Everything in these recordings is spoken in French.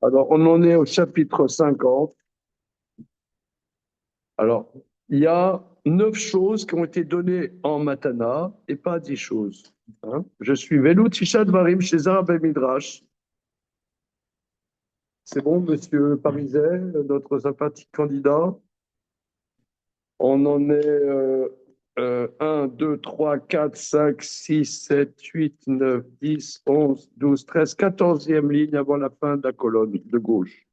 Alors, on en est au chapitre 50. Alors, il y a 9 choses qui ont été données en Matana et pas 10 choses. Hein. Je suis Velut Tisha Dvarim chez Zarab et Midrash. C'est bon, monsieur Pariset, notre sympathique candidat. On en est 1, 2, 3, 4, 5, 6, 7, 8, 9, 10, 11, 12, 13, 14e ligne avant la fin de la colonne de gauche.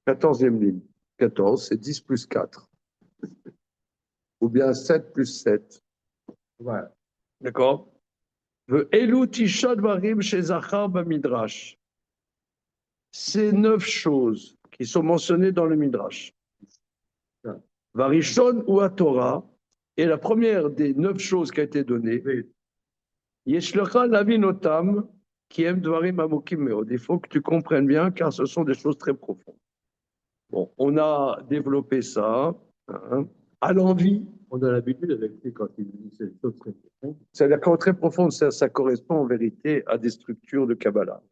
14e ligne. 14, c'est 10 plus 4. Ou bien 7 plus 7. Voilà. D'accord. Elu Tisha Dvarim chez Zachar Midrash. Ces 9 choses qui sont mentionnées dans le Midrash. Varishon ou à Torah. Et la première des 9 choses qui a été donnée, Yeshlecha Lavinotam, qui aime Dvarim Amokim Meod. Il faut que tu comprennes bien, car ce sont des choses très profondes. Bon, on a développé ça hein, à l'envie. On a l'habitude avec lui quand il dit ces choses très profondes. C'est-à-dire quand très profond, ça correspond en vérité à des structures de Kabbalah.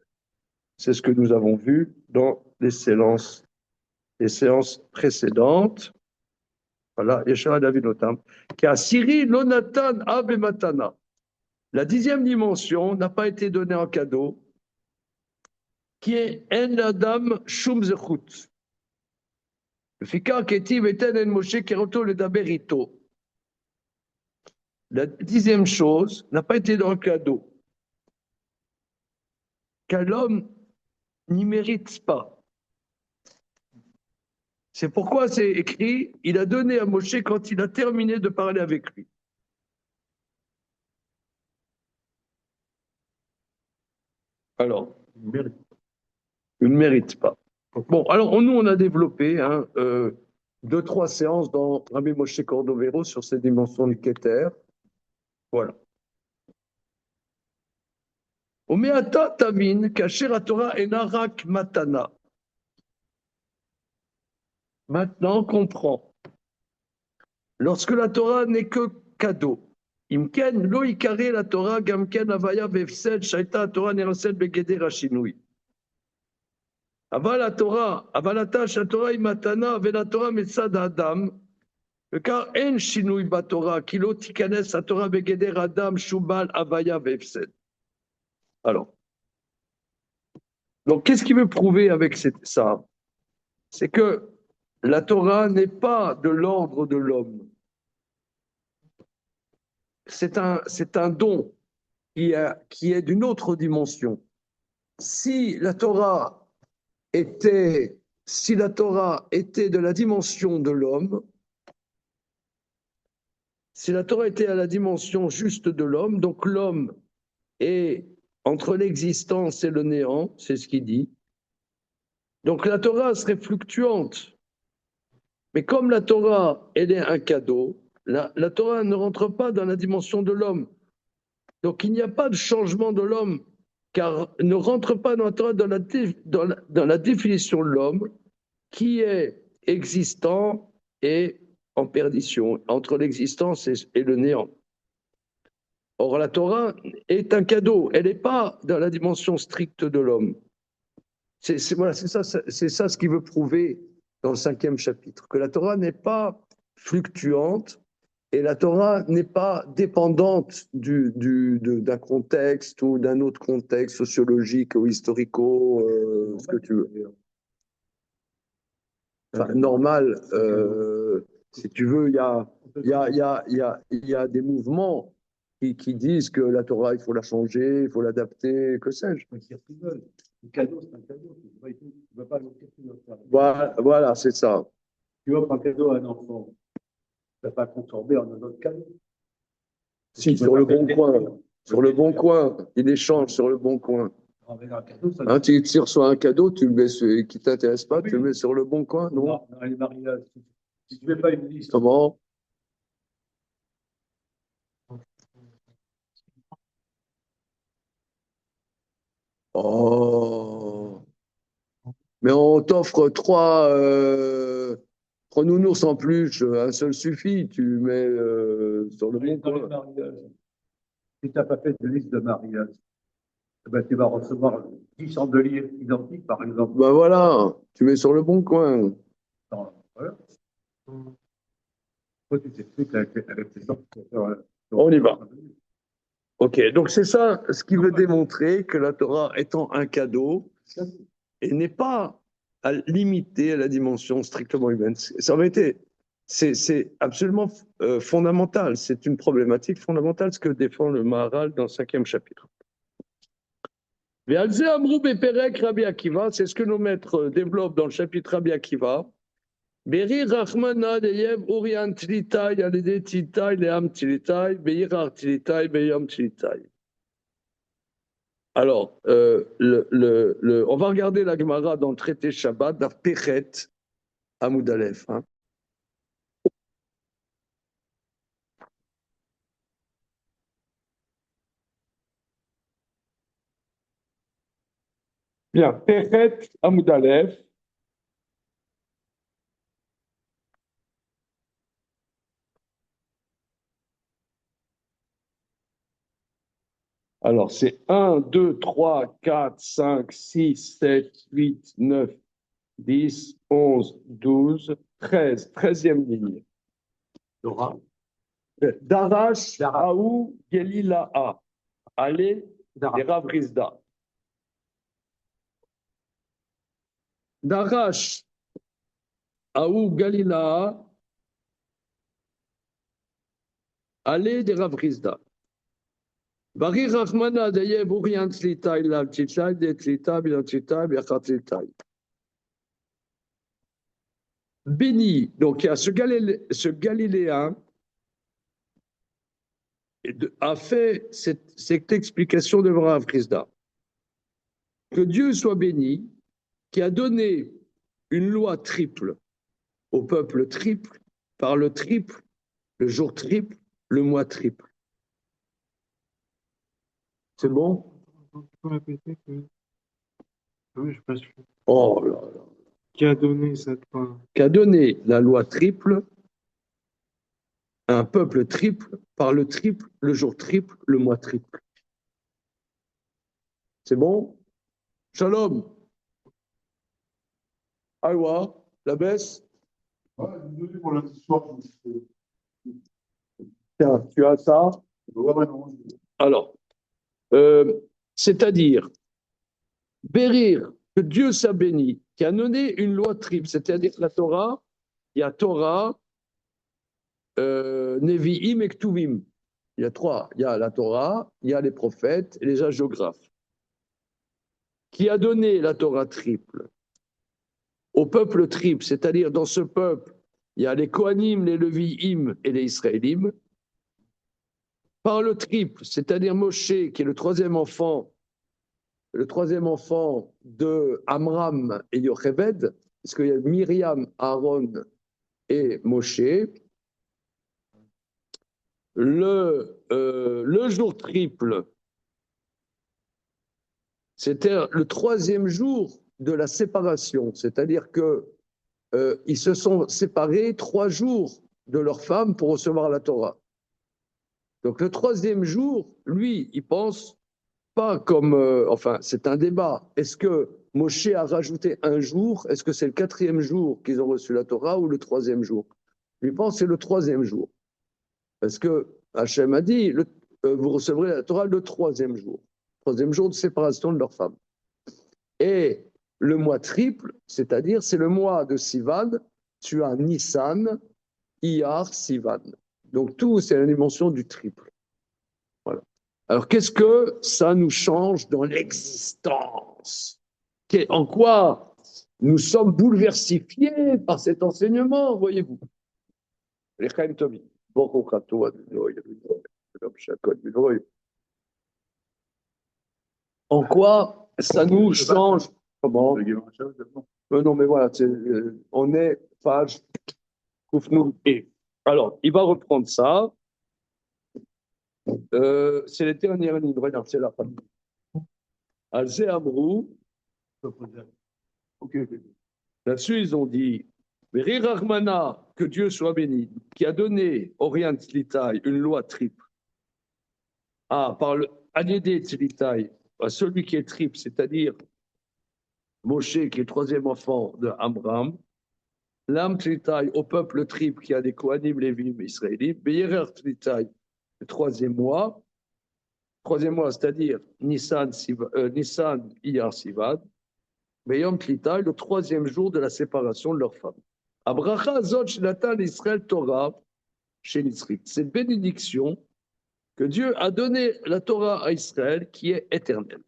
C'est ce que nous avons vu dans les séances précédentes. Voilà, Yeshua Davinotam, qui a Siri Lonatan Abe Matana. La 10e dimension n'a pas été donnée en cadeau, qui est En Adam Shum Zechut. Fika Ketiv Eten En Moshe Keroto Le Daberito. La 10e chose n'a pas été dans le cadeau, car l'homme n'y mérite pas. C'est pourquoi c'est écrit, il a donné à Moshe quand il a terminé de parler avec lui. Alors, il ne mérite pas. Bon, alors nous, on a développé 2-3 séances dans Rabbi Moshe Cordovero sur ces dimensions du Keter. Voilà. Omeata Tamin, Kasher Torah Enarak Matana. Maintenant, on comprend. Lorsque la Torah n'est que cadeau, Imken lo ikare la Torah gamken avaya vefsed shaita Torah nerased begeder hashinui. Aval la Torah, avalata Torah imatana vela Torah metzad Adam. Car en shinui batorah kilo tikanes la Torah begeder Adam shubal avaya vefsed. Alors, donc qu'est-ce qu'il veut prouver avec ça? C'est que la Torah n'est pas de l'ordre de l'homme. C'est un don qui est d'une autre dimension. Si la Torah était de la dimension de l'homme, si la Torah était à la dimension juste de l'homme, donc l'homme est entre l'existence et le néant, c'est ce qu'il dit. Donc la Torah serait fluctuante. Mais comme la Torah, elle est un cadeau, la Torah ne rentre pas dans la dimension de l'homme. Donc il n'y a pas de changement de l'homme, car ne rentre pas dans la Torah dans la définition de l'homme qui est existant et en perdition, entre l'existence et le néant. Or, la Torah est un cadeau, elle n'est pas dans la dimension stricte de l'homme. C'est ça ce qu'il veut prouver dans le 5e chapitre, que la Torah n'est pas fluctuante et la Torah n'est pas dépendante d'un contexte ou d'un autre contexte sociologique ou historico, ce que tu veux. Enfin, normal, si tu veux, il y a des mouvements qui disent que la Torah, il faut la changer, il faut l'adapter, que sais-je. Le cadeau, c'est un cadeau. Tu ne vas pas l'offrir tout notre part. Voilà, c'est ça. Tu offres un cadeau à un enfant, tu ne vas pas transformer en un autre cadeau. Si, sur le bon coin. Sur le bon coin. Il échange sur le bon coin. Hein, tu reçois un cadeau, tu le mets qui ne t'intéresse pas, tu le mets sur le bon coin, non? Non, dans les mariages. Si tu ne fais pas une liste. Comment? Oh. Mais on t'offre 3 nounours en plus, un seul suffit, tu mets sur le bon coin. Si tu n'as pas fait de liste de mariage, Ben, tu vas recevoir 10 chandeliers identiques, par exemple. Ben voilà, tu mets sur le bon coin. Voilà. Toi, tu t'expliques avec tes sortes. On y va. Ok, donc c'est ça ce qui veut démontrer que la Torah étant un cadeau et n'est pas limitée à la dimension strictement humaine. Ça aurait été, c'est absolument fondamental. C'est une problématique fondamentale ce que défend le Maharal dans le 5e chapitre. C'est ce que nos maîtres développent dans le chapitre Rabbi Akiva. Beri Rachmana deyev Urian Tlitai, Alede Tlitai, Leam Tlitai, Beirar Tlitai, Beyam Tlitai. Alors, on va regarder la Gemara dans le traité Shabbat, dans Pechet, Amoud Aleph. Hein. Bien, Pechet, Amoud Aleph. Alors, c'est 1, 2, 3, 4, 5, 6, 7, 8, 9, 10, 11, 12, 13, 13e ligne. Dora. Darash, Aou, Gelila'a. Allez, et Rav Rizda. Darash, Aou, Galila'a. Allez, des Rav Rizda. Bari Rachmana Dayev Urian Tlita Ilav Tlita De Tlita Bilan Tlita Biachat Tlita. Béni, donc il y a ce Galiléen a fait cette explication de Rav Rizda. Que Dieu soit béni, qui a donné une loi triple au peuple triple, par le triple, le jour triple, le mois triple. C'est bon? Tu peux répéter que... Oui, je passe. Oh là là. Qui a donné cette loi? Qui a donné la loi triple à un peuple triple, par le triple, le jour triple, le mois triple. C'est bon? Shalom. Aïwa, la baisse. Ouais, désolé pour la histoire. Tiens, tu as ça? Ouais, non. Alors, c'est-à-dire, bérir, que Dieu soit béni, qui a donné une loi triple, c'est-à-dire la Torah, il y a Torah, Nevi'im et Ktuvim. Il y a trois. Il y a la Torah, il y a les prophètes et les hagiographes. Qui a donné la Torah triple au peuple triple, c'est-à-dire dans ce peuple, il y a les Kohanim, les Levi'im et les Israélim. Par le triple, c'est-à-dire Moshe, qui est le troisième enfant de Amram et Yocheved, parce qu'il y a Myriam, Aaron et Moshe. Le jour triple, c'était le troisième jour de la séparation, c'est-à-dire que ils se sont séparés 3 jours de leur femme pour recevoir la Torah. Donc le troisième jour, lui, il pense pas comme, enfin, c'est un débat. Est-ce que Moshe a rajouté un jour? Est-ce que c'est le 4e jour qu'ils ont reçu la Torah ou le 3e jour? Lui pense que c'est le 3e jour, parce que Hachem a dit, vous recevrez la Torah le 3e jour, 3e jour de séparation de leur femme. Et le mois triple, c'est-à-dire c'est le mois de Sivan, tu as Nissan, Iyar, Sivan. Donc tout, c'est la dimension du triple. Voilà. Alors qu'est-ce que ça nous change dans l'existence? En quoi nous sommes bouleversifiés par cet enseignement, voyez-vous? En quoi ça nous change? Comment? Non, mais voilà, on est page Koufnoun et. Alors, il va reprendre ça. C'est les dernières lignes. Regarde, c'est là. Al-Zé Amrou. Là-dessus, ils ont dit Beri Rahmana, que Dieu soit béni, qui a donné Orient Tzlitai une loi triple. Ah, par le Agnede Tzlitai, à celui qui est triple, c'est-à-dire Moshe, qui est troisième enfant de Amram, l'âme Tlitaï au peuple triple qui a des Kohanim, Lévim, Israélites, Beyerer Tlitaï, le troisième mois, c'est-à-dire Nissan, Iyar, Sivad, Beyom Tlitaï, le troisième jour de la séparation de leurs femmes. Abracha Zot Shnatan Israël Torah chez Nisrit. Cette bénédiction que Dieu a donné la Torah à Israël qui est éternelle.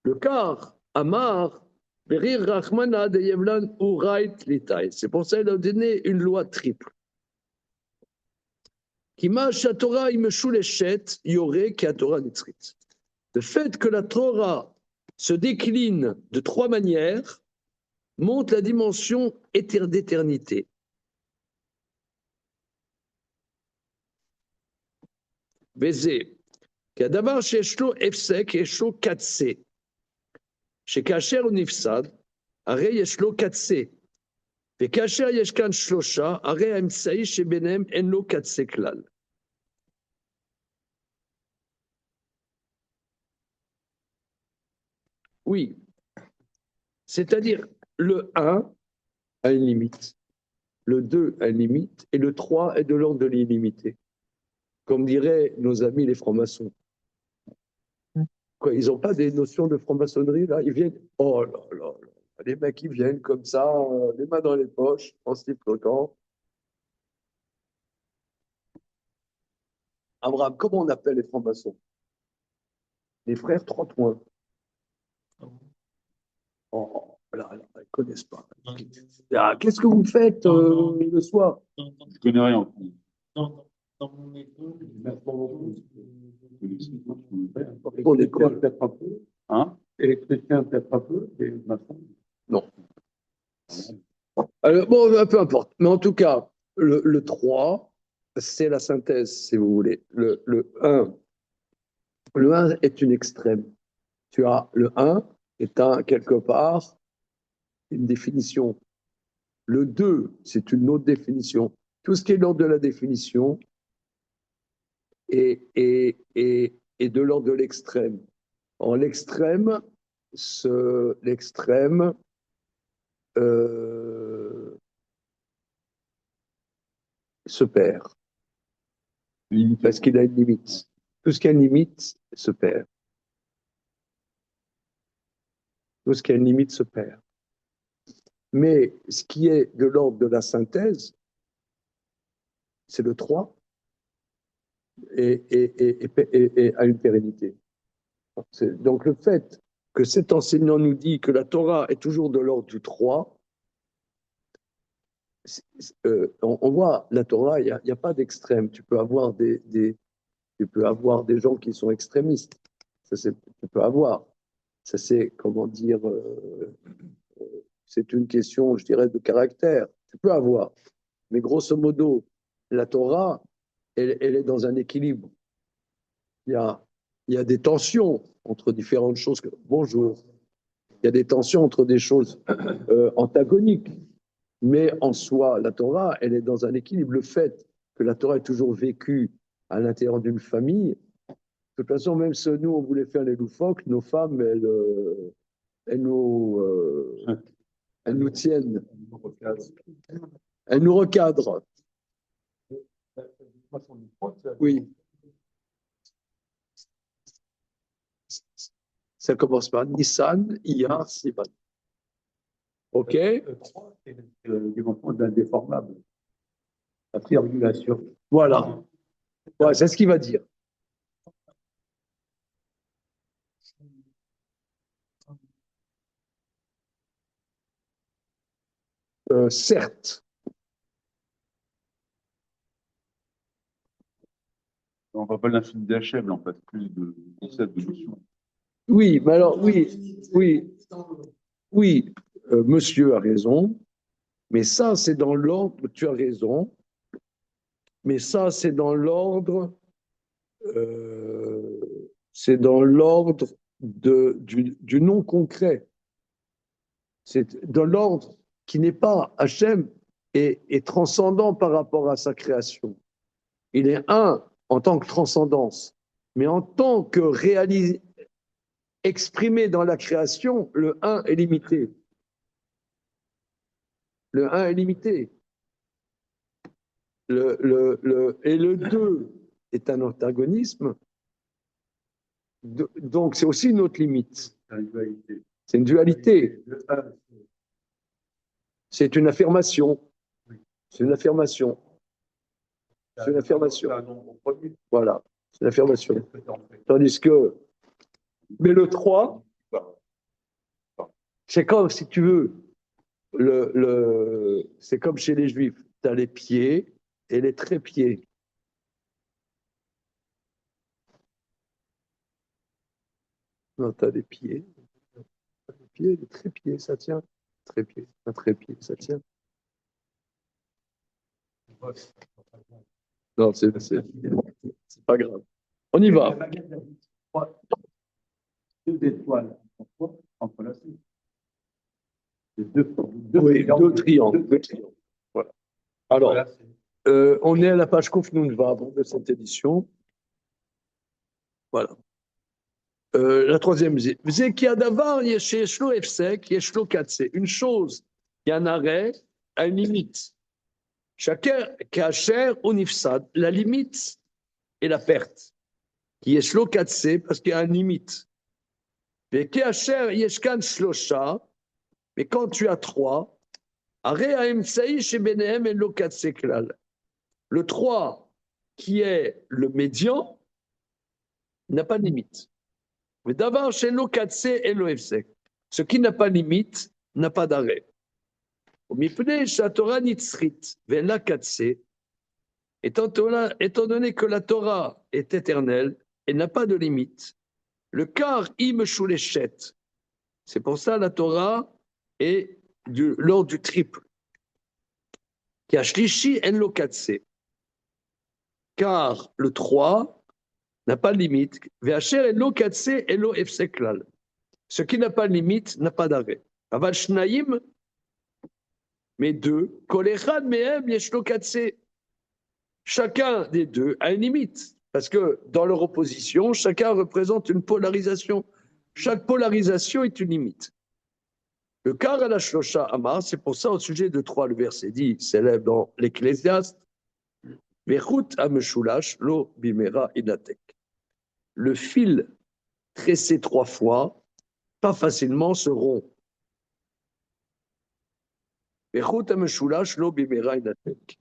Le quart, Amar, Berir Rachmana de Yevlan Urait Litai. C'est pour ça qu'il a donné une loi triple. Kima Torah Imeshulechet Yore Ki Torah Nitzrit. Le fait que la Torah se décline de trois manières montre la dimension d'éternité. Bézé. D'abord, chez Eshlo Efsek et Eshlo Katse. Chez Kacher ou Nifsad, Aré Eshlo Katse. Et Kacher Yeshkan Shlosha, Aré Amsaï chez Benem Enlo Katse Klal. Oui. C'est-à-dire, le 1 a une limite, le 2 a une limite, et le 3 est de l'ordre de l'illimité. Comme diraient nos amis les francs-maçons. Quoi, ils n'ont pas des notions de franc-maçonnerie, là? Ils viennent, oh là là là, les mecs, ils viennent comme ça, les mains dans les poches, en sifflotant. Abraham, comment on appelle les francs-maçons? Les frères 3 points. Oh, là, ils ne connaissent pas. Ah, qu'est-ce que vous faites le soir? Je ne connais rien. Dans mon école, Pour l'école. peut-être un peu, Hein? électricien peut-être un peu, et maçon. Non. Alors, bon, peu importe. Mais en tout cas, le 3, c'est la synthèse, si vous voulez. Le 1 est une extrême. Tu as le 1 est quelque part une définition. Le 2, c'est une autre définition. Tout ce qui est l'ordre de la définition est de l'ordre de l'extrême. En l'extrême, se perd. Parce qu'il a une limite. Tout ce qui a une limite se perd. Tout ce qui a une limite se perd. Mais ce qui est de l'ordre de la synthèse, c'est le 3 et a une pérennité. Donc le fait que cet enseignant nous dit que la Torah est toujours de l'ordre du 3, on voit la Torah, il n'y a pas d'extrême. Tu peux avoir des gens qui sont extrémistes. Tu peux avoir. Ça, c'est, comment dire, c'est une question, je dirais, de caractère. Tu peux avoir. Mais grosso modo, la Torah, elle est dans un équilibre. Il y a des tensions entre différentes choses. Bonjour. Il y a des tensions entre des choses antagoniques. Mais en soi, la Torah, elle est dans un équilibre. Le fait que la Torah est toujours vécue à l'intérieur d'une famille, de toute façon, même si nous, on voulait faire les loufoques, nos femmes, elles nous tiennent. Elles nous recadrent. Oui. Ça commence par Nissan, Iyar, Sivan. OK? Le 3, c'est le développement d'un déformable. La triangulation. Voilà. Ouais, c'est ce qu'il va dire. Certes. On ne voit pas l'infini d'Hachem, en fait, plus de concepts, de notions. Oui, mais alors, oui, monsieur a raison, mais ça, c'est dans l'ordre, tu as raison, mais ça, c'est dans l'ordre du non concret. C'est dans l'ordre qui n'est pas Hachem et transcendant par rapport à sa création. Il est un en tant que transcendance, mais en tant que exprimé dans la création, le 1 est limité. Le 1 est limité. Et le 2 est un antagonisme. Donc, c'est aussi une autre limite. C'est une dualité. C'est une affirmation. C'est une affirmation. C'est une affirmation. Voilà, c'est une affirmation. Tandis que, mais le 3, c'est comme, si tu veux, c'est comme chez les Juifs. Tu as les pieds et les trépieds. Non, tu as des pieds. Les pieds, les trépieds, ça tient. Trépied, un trépied, ça tient. Non, c'est pas grave. On y va. Deux étoiles entrelacées. Oui, deux triangles. Voilà. Alors, on est à la page Koufnoun Vav de cette édition. Voilà. La troisième, une chose qui a un arrêt à une limite. Chacun kacher ou nifsad, la limite est la perte. Qui est shlo katse parce qu'il y a une limite. Mais kacher yeshkan shlosha, mais quand tu as 3, arrêt à emsaï chez benehem et lo katse klal. Le 3, qui est le médian, n'a pas de limite. Mais d'abord, chez lo katse et lo efsek. Ce qui n'a pas de limite n'a pas d'arrêt. Étant donné que la Torah est éternelle et n'a pas de limite, le car im shulechet, c'est pour ça la Torah est l'ordre du triple. Car le 3 n'a pas de limite. Ce qui n'a pas de limite n'a pas d'arrêt. Aval shnaim, mais 2, chacun des deux a une limite. Parce que dans leur opposition, chacun représente une polarisation. Chaque polarisation est une limite. Le Kar à la Shlosha Amar, c'est pour ça au sujet de 3, le verset dit, s'élève dans l'Ecclésiaste, Vechut Ameshulash Lo Bimera Inatek. Le fil tressé 3 fois, pas facilement se rompt. Vechut Ameshulash Lo Bimera Inatek.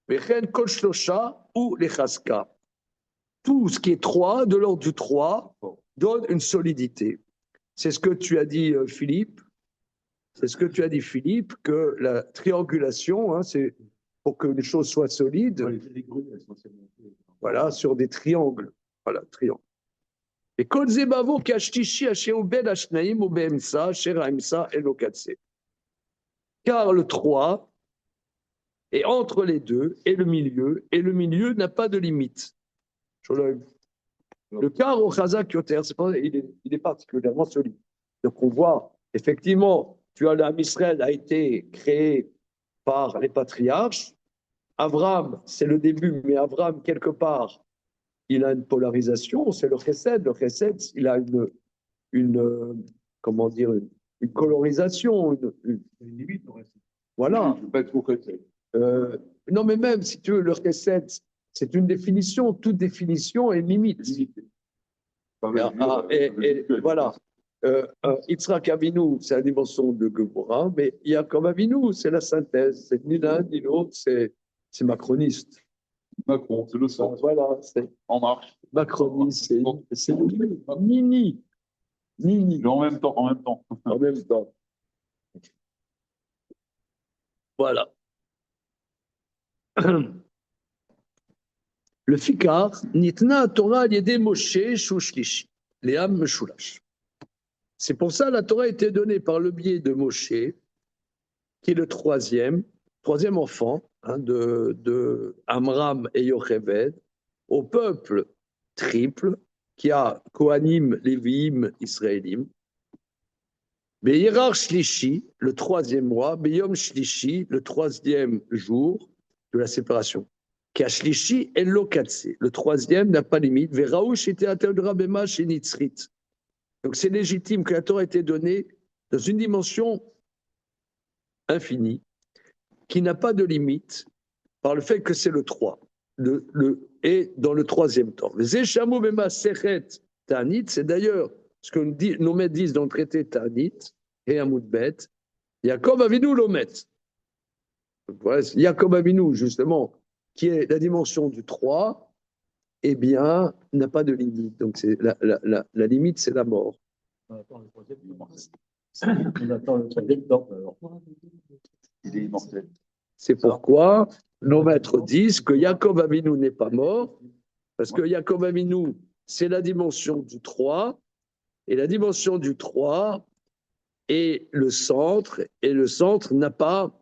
Vechen Kol Shlosha ou les Chaska. Tout ce qui est 3, de l'ordre du 3, donne une solidité. C'est ce que tu as dit, Philippe. C'est ce que tu as dit, Philippe, que la triangulation, hein, c'est pour que les choses soient solides. Voilà, sur des triangles. Voilà, triangle. Et Kol Zebavo Kashtishi Asheuben Ashnaim ou Behemsa, Sheraimsa et Lokatse. Car le 3 est entre les deux et le milieu n'a pas de limite. Le quart au Chazak Yoter, il est particulièrement solide. Donc on voit, effectivement, l'Am Israël a été créé par les patriarches. Abraham, c'est le début, mais Abraham, quelque part, il a une polarisation, c'est le Chesed. Le Chesed, il a comment dire, une colorisation, une limite. Voilà. Je ne veux pas être trop Chesed. Non, mais même si tu veux, le Chesed, c'est une définition, toute définition est limite. Voilà. Yitzhak Avinu, c'est la dimension de Gemora, mais Yaakov Avinu, c'est la synthèse. C'est ni l'un ni l'autre, c'est macroniste. Macron, c'est le sens. Voilà, c'est En marche. macroniste, c'est le Nini. Mais en même temps. En même temps. Voilà. Le Fikar, Nitna Torah Yede Moshe Shushlishi, Léam Meshulash. C'est pour ça que la Torah a été donnée par le biais de Moshe, qui est le troisième enfant hein, de Amram et Yocheved, au peuple triple qui a Kohanim, Léviim, Israélim. Be'irar Shlishi, le troisième mois, Beyom Shlishi, le troisième jour de la séparation. Kashlishi et Lokatse, le troisième n'a pas limite. Veraouch était atteindra Bema chez Nitzrit. Donc c'est légitime que la Torah ait été donnée dans une dimension infinie, qui n'a pas de limite, par le fait que c'est le 3, et dans le troisième temps. Zeshamu Bema Sechet Tanit, c'est d'ailleurs ce que nos maîtres disent dans le traité Tanit, et Amoudbet, Yaakov Avinu l'Omet. Voilà, Yaakov Avinu, justement, qui est la dimension du 3, eh bien, n'a pas de limite. Donc, la limite, c'est la mort. On attend le troisième temps. Il est immortel. C'est pourquoi nos maîtres disent que Yaakov Avinu n'est pas mort, parce que Yaakov Avinu, c'est la dimension du 3, et la dimension du 3 est le centre, et le centre n'a pas,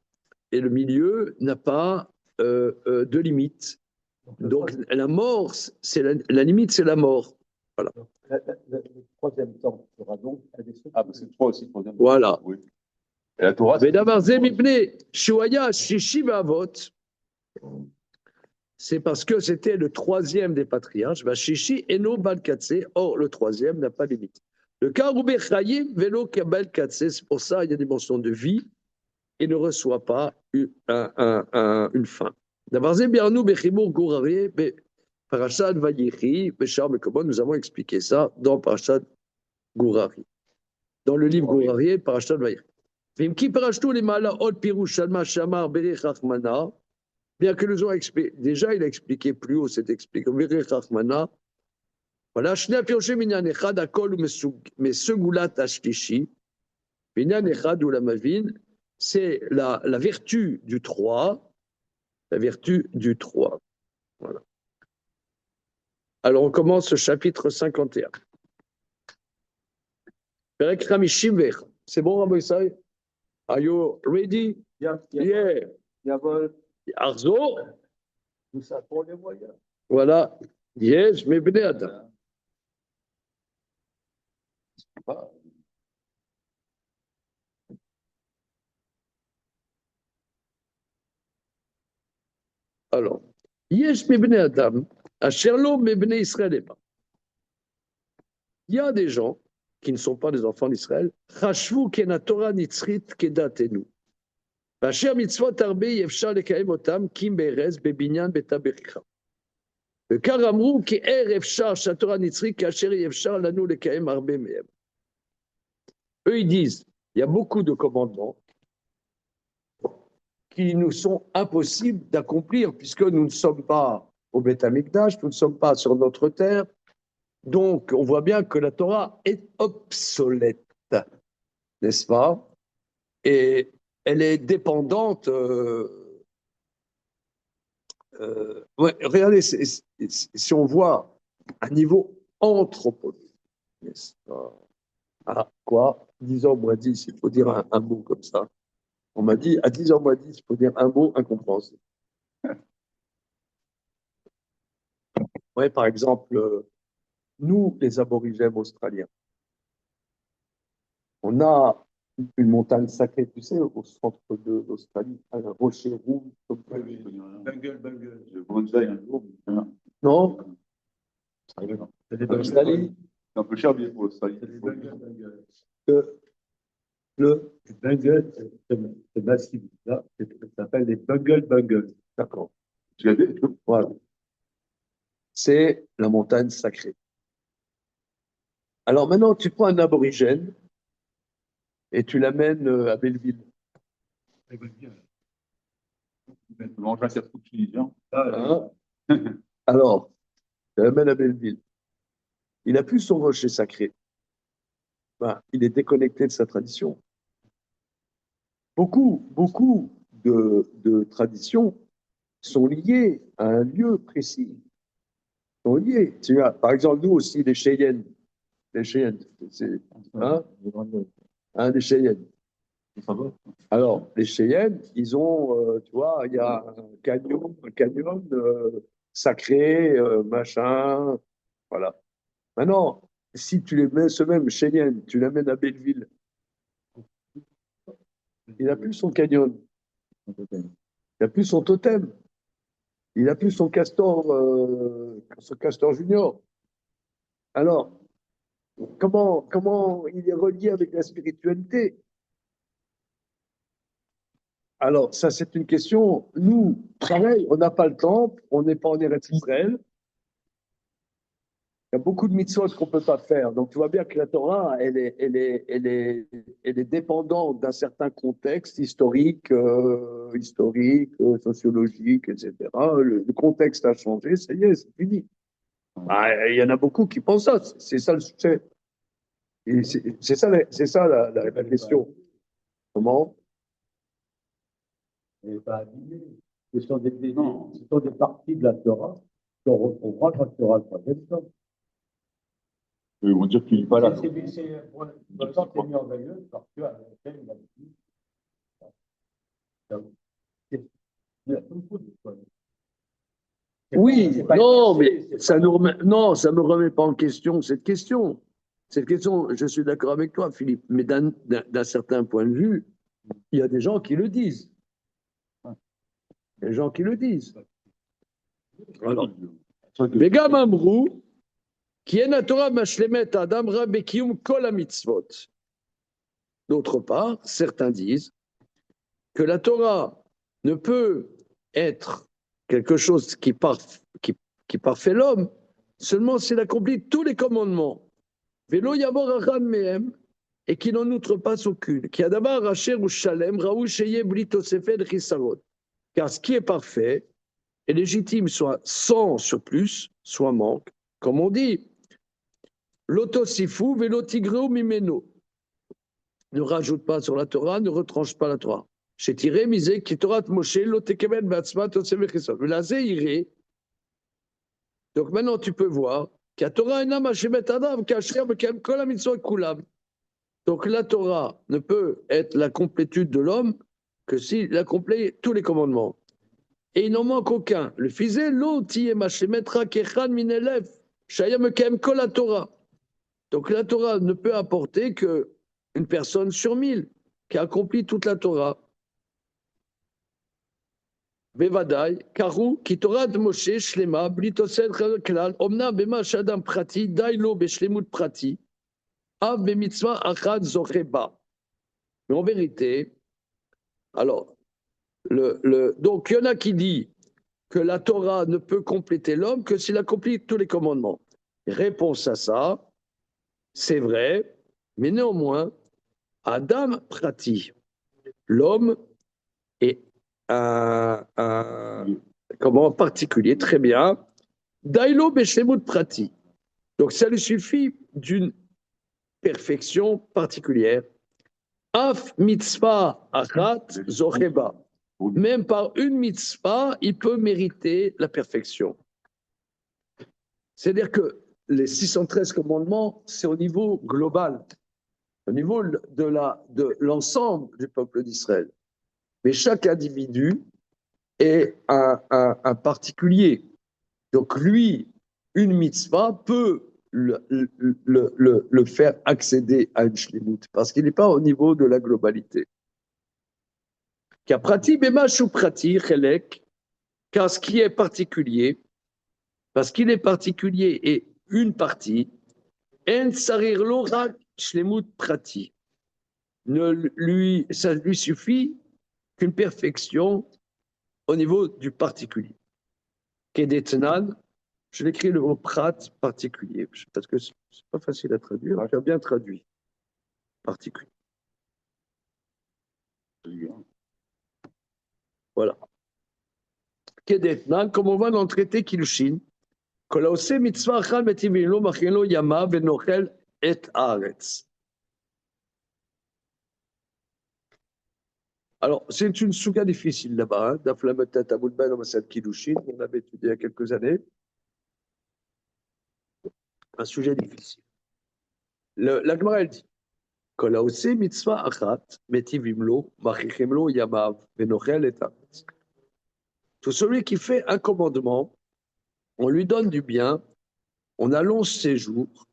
et le milieu n'a pas de limite. Donc la mort, c'est la limite, c'est la mort. Voilà. Le troisième temps sera donc Ah, parce que le 3 aussi, le troisième. Voilà. Oui. Et la Torah, c'est parce que c'était le troisième des patriarches. Shishi eno balkatse. Or, le troisième n'a pas de limite. Le cas Roubé Chayim velo kabel katse, c'est pour ça il y a des mentions de vie et ne reçoit pas une fin. D'abord, Zébiarnou Bechimour Gourari, Parashat Vayichi, Béchar Mekomon, nous avons expliqué ça dans Parashat Gourari. Dans le livre Gourari, Parashat Vayichi. Vimki Parashtou les Mala Od Pirouch Shalma Shamar Berech Achmana, bien que nous avons expliqué, déjà il a expliqué plus haut, c'est expliqué, Berech Achmana. Voilà, Shnei Piroché Minyan Echad Akol Mesugulat Ashlishi, Minyan Echad ou la Mavin, c'est la vertu du 3, la vertu du 3. Voilà. Alors on commence le chapitre 51. Perek Ramishim Vech. C'est bon, Rabbi Isai? Are you ready? Yeah. Yavol. Arzo. Tout ça pour les voyages. Voilà. Yes, mais Bnei Adam. Alors, Yesh Mebne Adam, Asherlo Mebne Israël est pas. Il y a des gens qui ne sont pas des enfants d'Israël. Chashvu Kena Torah Nitzrit Kedatenu. Asher Mitzvot Arbe Yefshar Lekaim Otam Kim Be'erez Bebinyan Betaberikha. Le Karamru Ki Er Efshar Shatorah Nitzrit Kasher Yefshar Lanu Lekaim Arbe Mehem. Eux, ils disent, il y a beaucoup de commandements qui nous sont impossibles d'accomplir puisque nous ne sommes pas au Beth Amikdash, nous ne sommes pas sur notre terre. Donc, on voit bien que la Torah est obsolète, n'est-ce pas? Et elle est dépendante. Regardez, si on voit un niveau anthropologique, n'est-ce pas? Ah, quoi? 10 ans moins 10, il faut dire un mot comme ça. On m'a dit, à 10 ans moins 10, il faut dire un mot incompréhensible. Ouais, par exemple, nous, les aborigènes australiens, on a une montagne sacrée, tu sais, au centre de l'Australie, un rocher rouge. Bungle. Le bonsaï, un jour. Non? C'est des L'Australie? C'est un peu cher, bien pour l'Australie. C'est des bungle. Le Les bungle, c'est massif. Là, ça s'appelle des bungle. D'accord. Tu l'as dit? Voilà. C'est la montagne sacrée. Alors maintenant, tu prends un aborigène et tu l'amènes à Belleville. C'est bien. Tu manges un cerveau tunisien. Hein? Alors, tu l'amènes à Belleville. Il n'a plus son rocher sacré. Ben, il est déconnecté de sa tradition. Beaucoup de traditions sont liées à un lieu précis. Sont liées. Tu as, par exemple, nous aussi, les Cheyennes. Les Cheyennes, c'est des Cheyennes. Alors, les Cheyennes, ils ont, tu vois, il y a un canyon sacré, machin, voilà. Maintenant, si tu les mets, ce même Cheyenne, tu l'amènes à Belleville, Il n'a plus son canyon. Il n'a plus son totem. Il n'a plus son castor junior. Alors, comment il est relié avec la spiritualité? Alors, ça, c'est une question. Nous, pareil, on n'a pas le temps, on n'est pas en Eretz Israël. Il y a beaucoup de mitzvot qu'on ne peut pas faire. Donc, tu vois bien que la Torah, elle est dépendante d'un certain contexte historique, sociologique, etc. Le contexte a changé, ça y est, c'est fini. Ah, il y en a beaucoup qui pensent ça. C'est ça le succès. C'est ça la question. Comment? Elle n'est pas abîmée. Ce sont des parties de la Torah qu'on retrouvera quand il y aura le troisième tome. Ils vont dire qu'il n'est pas là. C'est merveilleux parce que à la fin, il a dit. Oui, non, mais ça me remet pas en question cette question. Cette question, je suis d'accord avec toi, Philippe, mais d'un certain point de vue, il y a des gens qui le disent. Des gens qui le disent. Alors, וגם אמרו, כי אין התורה משלמת האדם רע בקיום כל המצוות. D'autre part, certains disent que la Torah ne peut être quelque chose qui parfait l'homme seulement s'il accomplit tous les commandements. Vélo yavor achan mehem, et qu'il n'en outre pas aucune. Qui adavar asher ou shalem raou sheye bli tosefet chisarot. Car ce qui est parfait est légitime, soit sans surplus, soit manque. Comme on dit, l'otosifu vélo tigreu mimeno. Ne rajoute pas sur la Torah, ne retranche pas la Torah. Chez Tiré, misé, qui Torah Moshe, l'otekeben batzma tosefet chisarot. La zéiré. Donc maintenant tu peux voir qu'il y a Torah enam hashemet adam, kasher bekem kol hamitzvot kulam. Donc la Torah ne peut être la complétude de l'homme que s'il accomplit tous les commandements. Et il n'en manque aucun. Le fisé, l'oti mashemetra kechan minelef, shayam kem kol la Torah. Donc la Torah ne peut apporter qu'une personne sur 1000 qui accomplit toute la Torah. Bevadai, Karu, ki Torah de Moshe, Shlema, Blitosed Klal, Omna Bema Shadam Prati, Dailo Beshlemut Prati, Av Bemitzvah Achad Zocheba. Mais en vérité, alors, donc il y en a qui disent que la Torah ne peut compléter l'homme que s'il accomplit tous les commandements. Réponse à ça, c'est vrai, mais néanmoins, Adam Prati, l'homme est un comment particulier, très bien. Dailo Beshlemut Prati. Donc ça lui suffit d'une perfection particulière. Af mitzvah achat zocheba. Même par une mitzvah, il peut mériter la perfection. C'est-à-dire que les 613 commandements, c'est au niveau global, au niveau de l'ensemble du peuple d'Israël. Mais chaque individu est un particulier. Donc lui, une mitzvah peut le faire accéder à une shlimut, parce qu'il n'est pas au niveau de la globalité. Car prati bemash ou prati chelek, car ce qui est particulier, parce qu'il est particulier et une partie, en sarir l'orak shlemut prati. Ça lui suffit qu'une perfection au niveau du particulier. Kedetnan, je l'écris le mot prat particulier, parce que c'est pas facile à traduire, tu as bien traduit. Particulier. Voilà. Kedetnan, comme on va dans le traité Kilushin, Kolaose mitzvah achal metivilo machelo yama venochel et haaretz. Alors, c'est une souga difficile là-bas, d'Aflamatat Aboulben au Masad Kilushin, on avait étudié il y a quelques années. Un sujet difficile. La Gemara, elle dit Kol haose mitzvah achat metivimlo machichimlo yamav venochel et haaretz. Tout celui qui fait un commandement, on lui donne du bien, on allonge ses jours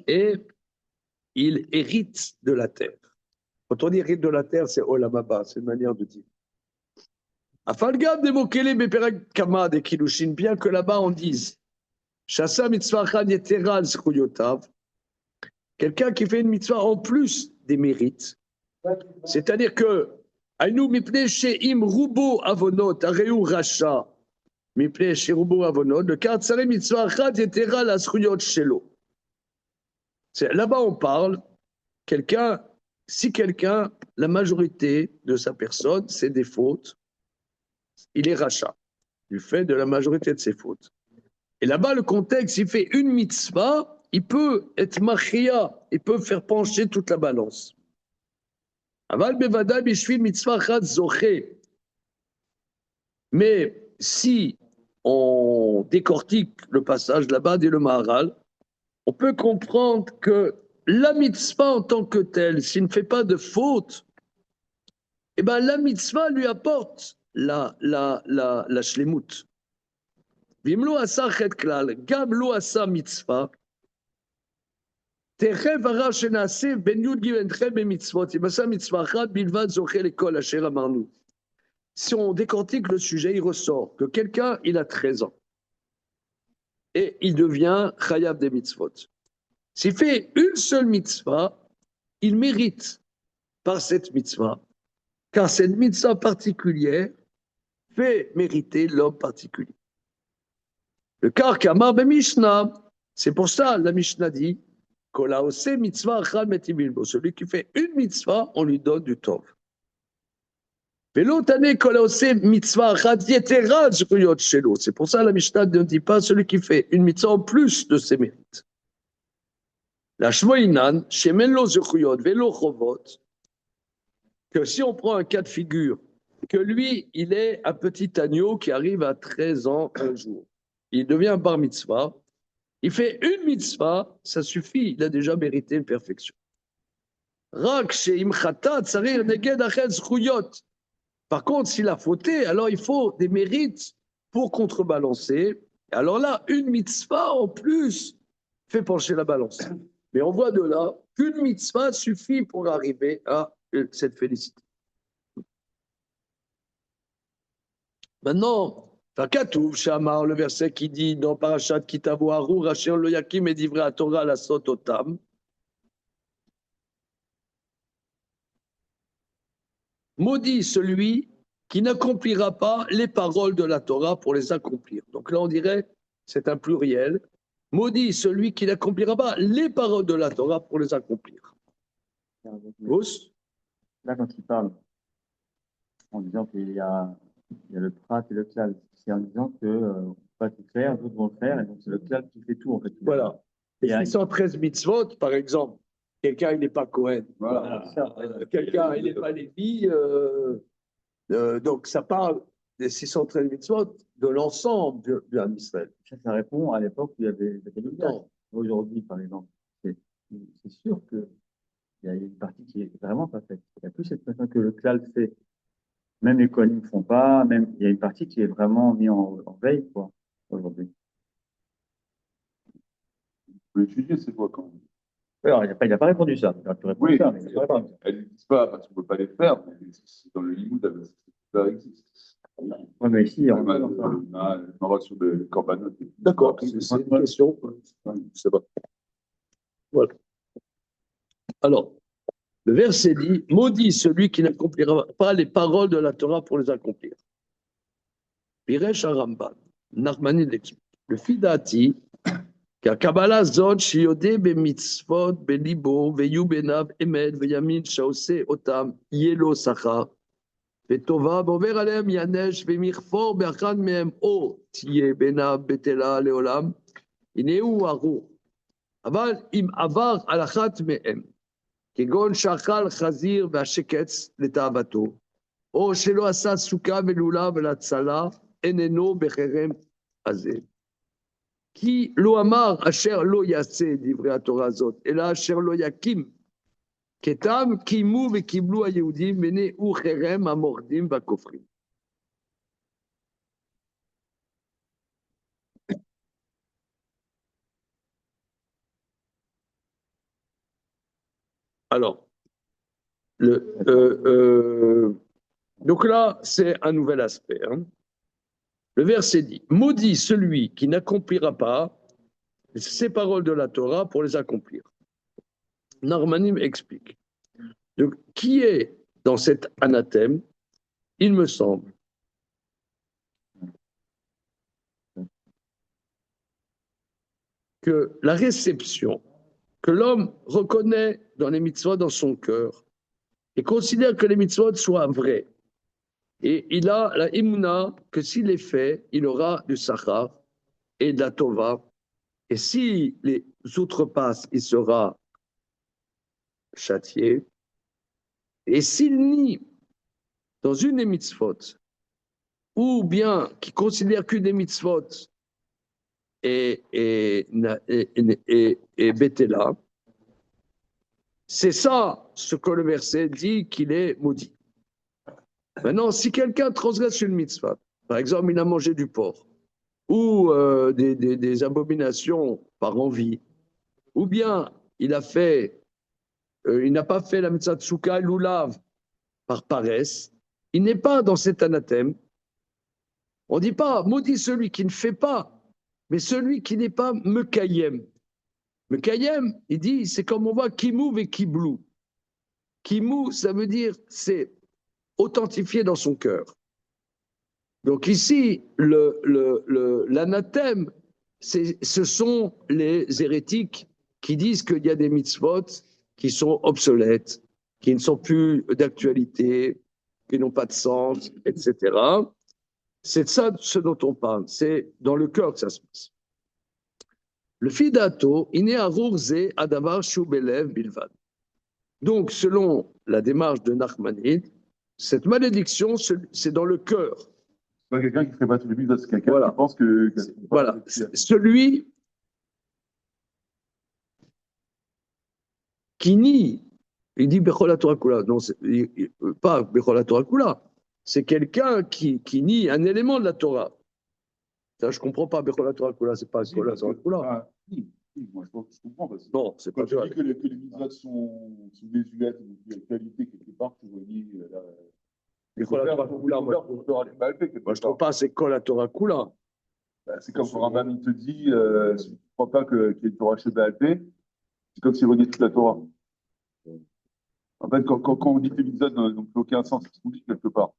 et il hérite de la terre. Quand on dit rite de la terre, c'est Olamaba, c'est une manière de dire. Afalgam de Mokele Beperek Kama de Kilushin, bien que là-bas on dise Shasa mitzvah chad yetera al zchuyotav, quelqu'un qui fait une mitzvah en plus des mérites, c'est-à-dire que Aïnou mipne she'im rubo avonot, areu racha, mipne she'rubo avonot, le katsare mitzvah chad yetera al zchuyot shelo. Là-bas on parle, quelqu'un, si quelqu'un, la majorité de sa personne, c'est des fautes, il est rachat, du fait de la majorité de ses fautes. Et là-bas, le contexte, il fait une mitzvah, il peut être machia, il peut faire pencher toute la balance. Aval bevada bishvil mitzvah chad zoché. Mais si on décortique le passage là-bas, dit le Maharal, on peut comprendre que la mitzvah en tant que telle, s'il ne fait pas de faute, eh ben la mitzvah lui apporte la shlemut. Vimlo asa chet klal, gam lo asa mitzvah, תכף הרע שנעשה בין י"ג ח' במצוות, אם עשה מצווה אחת בלבד זוכה לכל אשר אמרנו. Si on décortique le sujet, il ressort que quelqu'un, il a 13 ans et il devient chayav des mitzvot. S'il fait une seule mitzvah, il mérite par cette mitzvah, car cette mitzvah particulière fait mériter l'homme particulier. Le car kamar be Mishnah, c'est pour ça la Mishnah dit celui qui fait une mitzvah, on lui donne du tov. C'est pour ça la Mishnah ne dit pas celui qui fait une mitzvah en plus de ses mérites. La shmoinan, que si on prend un cas de figure, que lui, il est un petit agneau qui arrive à 13 ans un jour. Il devient bar mitzvah. Il fait une mitzvah, ça suffit, il a déjà mérité une perfection. Par contre, s'il a fauté, alors il faut des mérites pour contrebalancer. Alors là, une mitzvah en plus fait pencher la balance. Mais on voit de là qu'une mitzvah suffit pour arriver à cette félicité. Maintenant, Fakatouv Shamar, le verset qui dit dans Parashat Kitavo Haru, Rachel lo yakim et divrei à Torah la sototam. Maudit celui qui n'accomplira pas les paroles de la Torah pour les accomplir. Donc là, on dirait, c'est un pluriel. Maudit celui qui n'accomplira pas les paroles de la Torah pour les accomplir. Là, quand il parle, en disant qu'il y a le prat et le klal, c'est en disant que on peut pas tout faire, d'autres vont le faire, et donc c'est le klal qui fait tout, en fait. Voilà. Et 613 mitzvot, par exemple, quelqu'un, il n'est pas Cohen. Voilà. Quelqu'un, il n'est pas Lévi. Donc, ça parle des 613 mitzvot de l'ensemble du Ham Israël. Ça répond à l'époque où il y avait le Aujourd'hui, par exemple, c'est sûr qu'il y a une partie qui est vraiment pas faite. Il n'y a plus cette façon que le klal fait. Même les Kohanim ne font pas, même il y a une partie qui est vraiment mise en veille, quoi, aujourd'hui. On peut étudier, c'est quoi quand même. Alors, il n'a pas répondu ça. Il a pu répondre Oui, ça, mais il n'a pas répondu. elles ne disent pas parce qu'on ne peut pas les faire, mais dans le limoud, ça existe. Oui, mais ici, on a une narration de Korbanot. D'accord, c'est une question. C'est bon. Voilà. Alors, le verset dit maudit celui qui n'accomplira pas les paroles de la Torah pour les accomplir. Piresh Aramban, Nachmani l'explique. Le Fidati, qu'Akabala Zod, Shiode Bemitzvot, Belibo, Veyu Benav, Emed, Veyamin, Shaose, Otam, Yelo Sacha, Vetova, Bover Alem, Yanesh, Vemirfor, Beachan Mem, O, Tie Benav, Betela, Leolam, Ineu Aru. Aval, Im Avar, Alachat Mehem. כגון שאכל חזיר והשקץ לתאוותו, או שלא עשה סוכה ולולה ולהצלה, איננו בחרם הזה. כי לא אמר אשר לא יעשה דברי התורה הזאת, אלא אשר לא יקים. כתם קיימו וקיבלו היהודים, ונאו חרם המורדים והכופרים. Alors, Donc là, c'est un nouvel aspect. Hein. Le verset dit, maudit celui qui n'accomplira pas ces paroles de la Torah pour les accomplir. Narmanim explique. Donc, qui est dans cet anathème? Il me semble que la réception que l'homme reconnaît dans les mitzvot dans son cœur et considère que les mitzvot soient vrais. Et il a la imuna que s'il les fait, il aura du sachar et de la tova. Et si les outrepasse, il sera châtié. Et s'il nie dans une des mitzvot, ou bien qui considère qu'une des mitzvot est bétéla, c'est ça ce que le verset dit qu'il est maudit. Maintenant, si quelqu'un transgresse une mitzvah, par exemple, il a mangé du porc, ou des abominations par envie, ou bien il n'a pas fait la mitzvah tsuka lulav par paresse, il n'est pas dans cet anathème. On ne dit pas maudit celui qui ne fait pas, mais celui qui n'est pas mekayem. Mekayem, il dit, c'est comme on voit kimou et kiblou. Kimou, ça veut dire c'est authentifié dans son cœur. Donc ici, l'anathème, ce sont les hérétiques qui disent qu'il y a des mitzvot qui sont obsolètes, qui ne sont plus d'actualité, qui n'ont pas de sens, etc. C'est de ça ce dont on parle. C'est dans le cœur que ça se passe. Le fidato, iné arurze adavar shubelev bilvad. Donc, selon la démarche de Nachmanide, cette malédiction, c'est dans le cœur. C'est pas quelqu'un qui ferait pas tous les mitzvot, c'est quelqu'un Voilà. qui pense que Voilà. Celui qui nie, il dit Bechol Torah Kula. Non, pas Bechol Torah Kula. C'est quelqu'un qui nie un élément de la Torah. Ça, je ne comprends pas Bechol Torah Kula, c'est pas Bechol Torah Kula. Oui, moi je comprends. Parce que Non, c'est quand pas tu vrai. dis que les mitzvot sont désuètes, donc il y a une qualité quelque part, tu relis Bechol Torah Kula, moi, je ne trouve pas c'est Kol Torah Kula. c'est comme quand Rambam il te dit, si tu ne crois pas qu'il y ait une Torah chez BALP, c'est comme s'il reniait toute la Torah. En fait, quand on dit que les mitzvot n'ont plus aucun sens, c'est ce qu'on dit quelque part.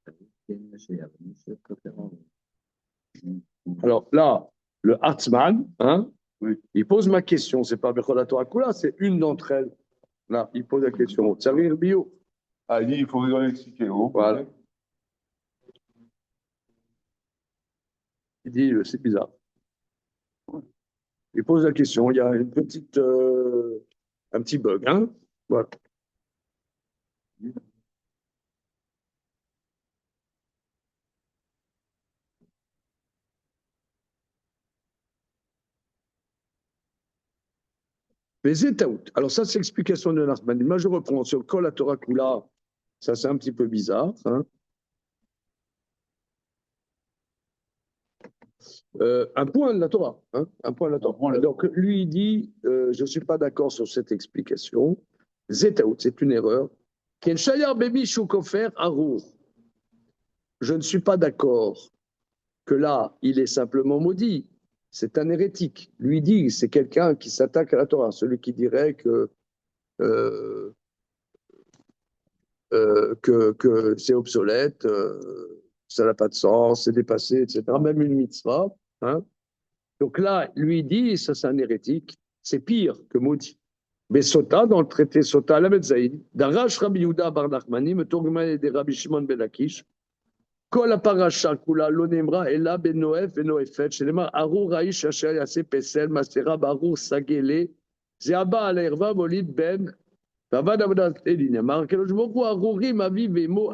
Alors là, le Hartzman, hein, Oui. il pose ma question. C'est pas Bechol Torah Kula, c'est une d'entre elles. Là, il pose la question. Tsarir Bio. Ah, il dit, il faut expliquer. Oh, Voilà. Il dit, c'est bizarre. Il pose la question. Il y a une petite, un petit bug, hein. Voilà. Mais Zetaout. Alors ça, c'est l'explication de Nachman. Moi, je reprends sur Kol la Torah Kula. Ça, c'est un petit peu bizarre. Hein. Un point de la Torah. Hein, un point de la Torah. Donc, lui, il dit, je ne suis pas d'accord sur cette explication. Zetaout, c'est une erreur. Ken Shayar Bebi Shukofer Arour. Je ne suis pas d'accord que là, il est simplement maudit. C'est un hérétique. Lui dit, c'est quelqu'un qui s'attaque à la Torah. Celui qui dirait que c'est obsolète, ça n'a pas de sens, c'est dépassé, etc. Même une mitzvah. Hein. Donc là, lui dit, ça c'est un hérétique, c'est pire que maudit. Mais Sota, dans le traité Sota, la Metzaïd, d'Arash Rabbi Yehuda Bar Nachmani, Metorgman de Rabbi Shimon ben Lakish, Kol הפרשה כולה לא נאמרה אלא בנואף ונואפת, שנאמר ארור האיש אשר יעשה פסל, מסתירה בארור סגלה, זה הבא על הערווה מוליד בן, ועבד עבודת אלין. אמר הקדוש ברוך הוא ארורים אביו ואמו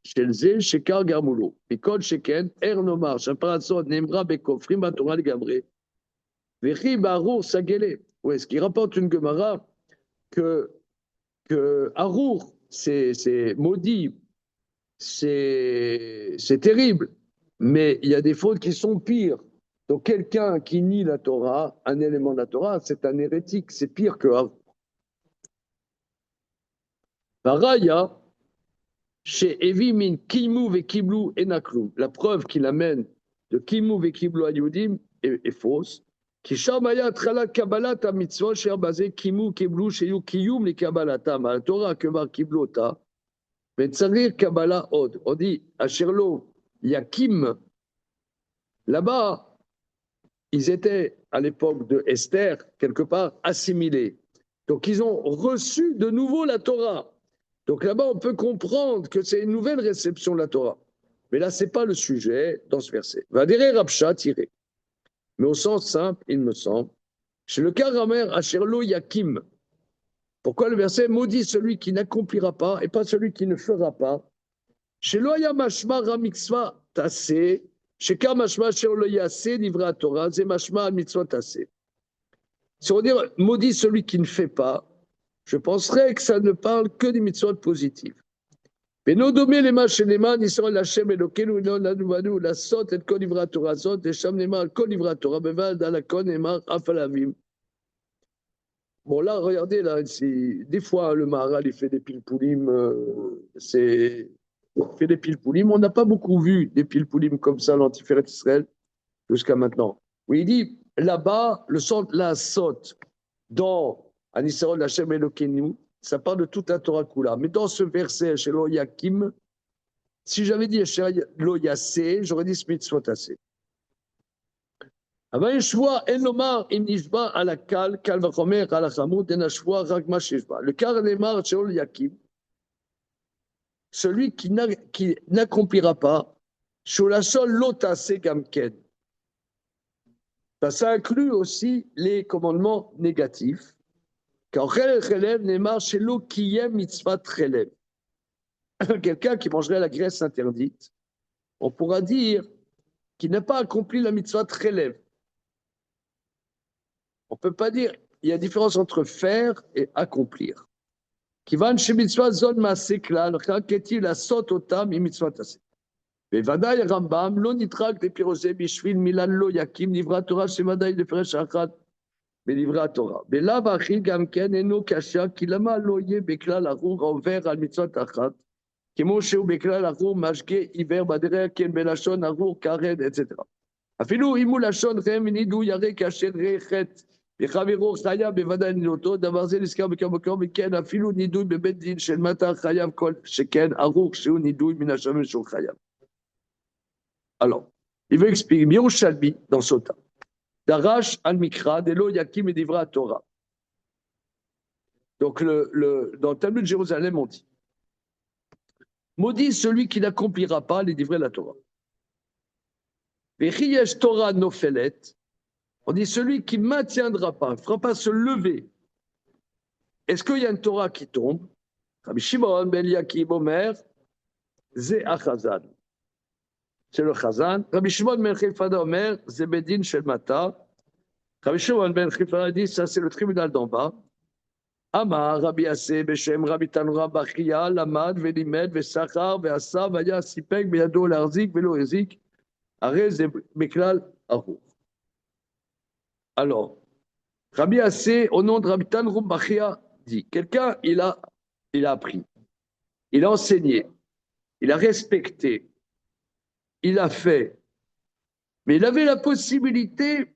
של זה שקר גרמו לו. מכל שכן, ער נאמר שהפרשה נאמרה בכופרים בתורה לגמרי, וכי בארור סגלה. Où est-ce qu'il rapporte une Gemara que Arour, c'est maudit, c'est terrible, mais il y a des fautes qui sont pires. Donc quelqu'un qui nie la Torah, un élément de la Torah, c'est un hérétique, c'est pire que Arour. Baraya, chez Evimin, Kimou et Kiblou et Naklou. La preuve qu'il amène de Kimou et Kiblou à Yudim est fausse. Qui Shamaya Trala Kabbalat à mitzvot, cher basé Kimou, Kiblou, chez You, Kiyum, les Kabbalata, ma Torah, Kemar, Kiblota, mais Tsarir Kabbalah Od. On dit à Sherlo, Yakim, là-bas, ils étaient à l'époque de Esther, quelque part, assimilés. Donc ils ont reçu de nouveau la Torah. Donc là-bas, on peut comprendre que c'est une nouvelle réception de la Torah. Mais là, ce n'est pas le sujet dans ce verset. Va dire Rapcha, tiré. Mais au sens simple, il me semble, chez le Karamer, Asherlo Yakim. Pourquoi le verset maudit celui qui n'accomplira pas et pas celui qui ne fera pas? Chez Loya Mashma Ramixva Tassé, chez Kamashma Sherlo Yasse, Livra Torah, Zemashma Mitzvah Tassé. Si on dit maudit celui qui ne fait pas, je penserais que ça ne parle que des mitzvot positives. Mais nous dommer les mâches et les mains, ils sont l'Hachem et l'Okenu, la sot et le kolivra Torah, sot, et Sham les mains, le kolivra Torah, beval, dans la kon et mar, afalavim. Bon, là, regardez, là, des fois, le Maharal, il fait des pilpoulim, il fait des pilpoulim. On n'a pas beaucoup vu des pilpoulim comme ça, l'antiféret Israël, jusqu'à maintenant. Oui, il dit, là-bas, le sot, la sot, dans Anissaron Hachem Elokeinu, ça parle de toute la Torah Kula. Mais dans ce verset, chez Lo Yakim, si j'avais dit chez Lo Yassé, j'aurais dit ce mitzvot assez. Avant Yeshua, Enomar, Imnishba, Alakal, Kalvachomer, Alachamut, Enashua, Ragma Shishba. Le Karanemar, chez Lo Yakim, celui qui n'accomplira pas, Sholasol Lotassé Gamken. Ça inclut aussi les commandements négatifs. Quand Chelev Neymar chez l'eau qui aime mitzvah Chelev. Quelqu'un qui mangerait la graisse interdite, on pourra dire qu'il n'a pas accompli la mitzvah Chelev. On ne peut pas dire, il y a différence entre faire et accomplir. Qui va chez mitzvah zone masekla, qu'est-il la sot otam et mitzvah tassé. Mais vadaï Rambam, lo nitrak de pirosé bishvil milan lo yakim, livra Torah chez vadaï de fresh achat. בדברי התורה. בלאו הכי גם כן אינו קשה, כי למה לא יהיה בכלל ארור עובר על מצוות אחת, כמו שהוא בכלל ארור משגה עיוור בדרך, כן בלשון ארור כרת, etc. אפילו אם הוא לשון רם ונידו ירא כאשר ראה חטא, וחברו חייב בוודאי נדותו, דבר זה נזכר בכמה מקום, וכן אפילו נידוי בבית דין של מטר חייב כל שכן ארור שהוא נידוי מן השמן שהוא חייב. Alors, il veut expliquer, Yerushalmi, dans Sota. Darash al-Mikra, Delo Yakim et Divra Torah. Donc, dans le tableau de Jérusalem, on dit maudit celui qui n'accomplira pas les livrets de la Torah. Vechiyesh Torah nofelet, on dit celui qui ne maintiendra pas, ne fera pas se lever. Est-ce qu'il y a une Torah qui tombe? Rabbi Shimon ben Yakim Omer, Ze Achazan. C'est le Chazan. Rabbi Shimon ben Chifada Omer, Zebedin Shel Mata. Rabbi Shimon ben Chifada dit, ça c'est le tribunal d'en bas. Amar, Rabbi Assé, Beshem, Rabbi Tanura, Bachia, Lamad, Velimed, Vesachar, Veasa, Vaya, Sipek, Beyado, Larzik, Velo, Ezik, Arez, Beklal, Arou. Alors, Rabbi Assé, au nom de Rabbi Tanura, Bachia, dit, quelqu'un, il a appris, il a enseigné, il a respecté, il a fait, mais il avait la possibilité,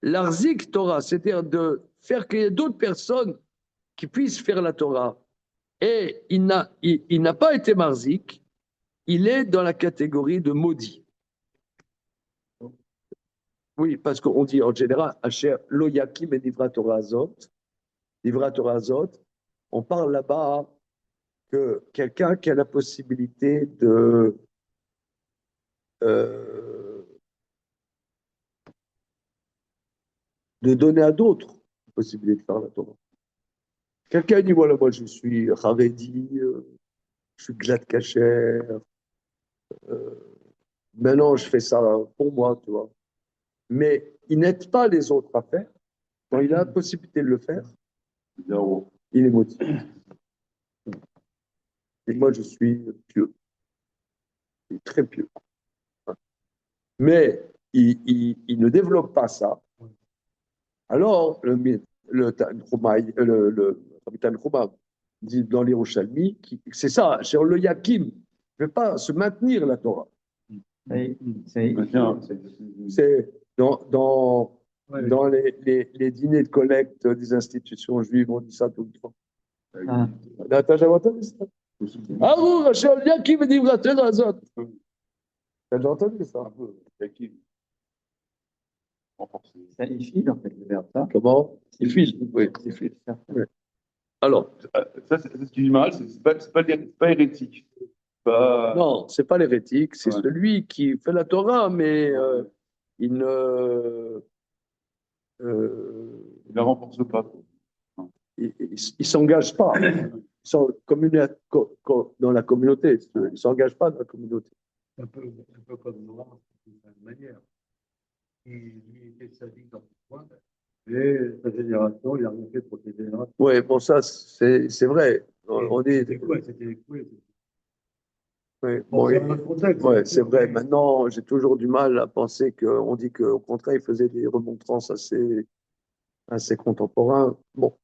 l'arzik Torah, c'est-à-dire de faire qu'il y ait d'autres personnes qui puissent faire la Torah. Et il n'a pas été marzik, il est dans la catégorie de maudit. Oui, parce qu'on dit en général, Asher lo yakim et livra Torah azot, on parle là-bas que quelqu'un qui a la possibilité de donner à d'autres la possibilité de faire la Torah. Quelqu'un dit, voilà, moi je suis Haredi, je suis glad kacher, maintenant je fais ça pour moi, tu vois. Mais il n'aide pas les autres à faire. Quand il a la possibilité de le faire, il est motivé. Et moi je suis pieux, je suis très pieux. Mais il ne développe pas ça. Alors, le Rabbi Tanchuma, dit dans l'Hiroshalmi, c'est ça, c'est le Yakim, ne veut pas se maintenir la Torah. C'est C'est dans Ouais. les dîners de collecte des institutions juives, on dit ça tout le temps. Ah. T'as jamais entendu ça? Ah oui, Rachel, Yakim dit Vrater Azot. T'as déjà entendu ça? Un peu, Yakim. Renforcé. ça il file, en fait, le verbe, ça. Comment? Il file, oui, il file. Oui. Alors, Ça, c'est ce qui dit mal, c'est pas hérétique. Pas... non, c'est pas l'hérétique, c'est Ouais. celui qui fait la Torah, mais il ne Il ne renforce pas. il s'engage pas. Ils sont dans la communauté. Ils ne s'engagent pas dans la communauté. Un peu comme Noir, d'une certaine manière. Il était sadique dans son coin, et sa génération, il a rien fait pour ses générations. Oui, bon, ça, c'est vrai. On dit. C'était quoi? C'était quoi? Oui, Bon, bon, c'est un autre contexte. ouais, c'est vrai. Maintenant, j'ai toujours du mal à penser qu'on dit qu'au contraire, il faisait des remontrances assez contemporains. Bon,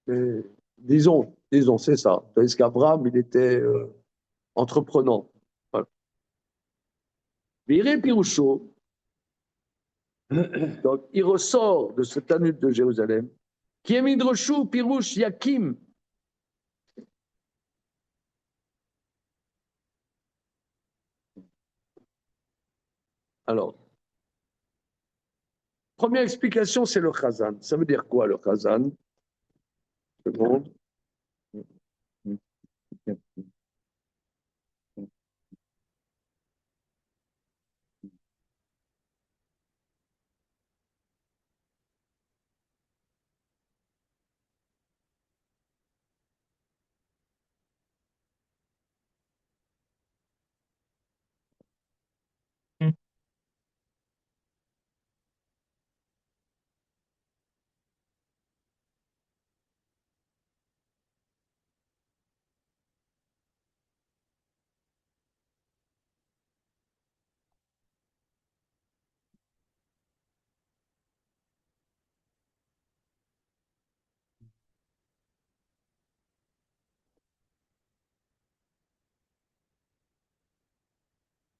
mais disons, c'est ça. Tandis qu'Abraham, il était entreprenant. Voilà. Viré Piroucho, donc il ressort de ce Tanut de Jérusalem, qui est Midrashou Pirouche Yakim. Alors, première explication, c'est le Chazan. Ça veut dire quoi le Chazan? Seconde.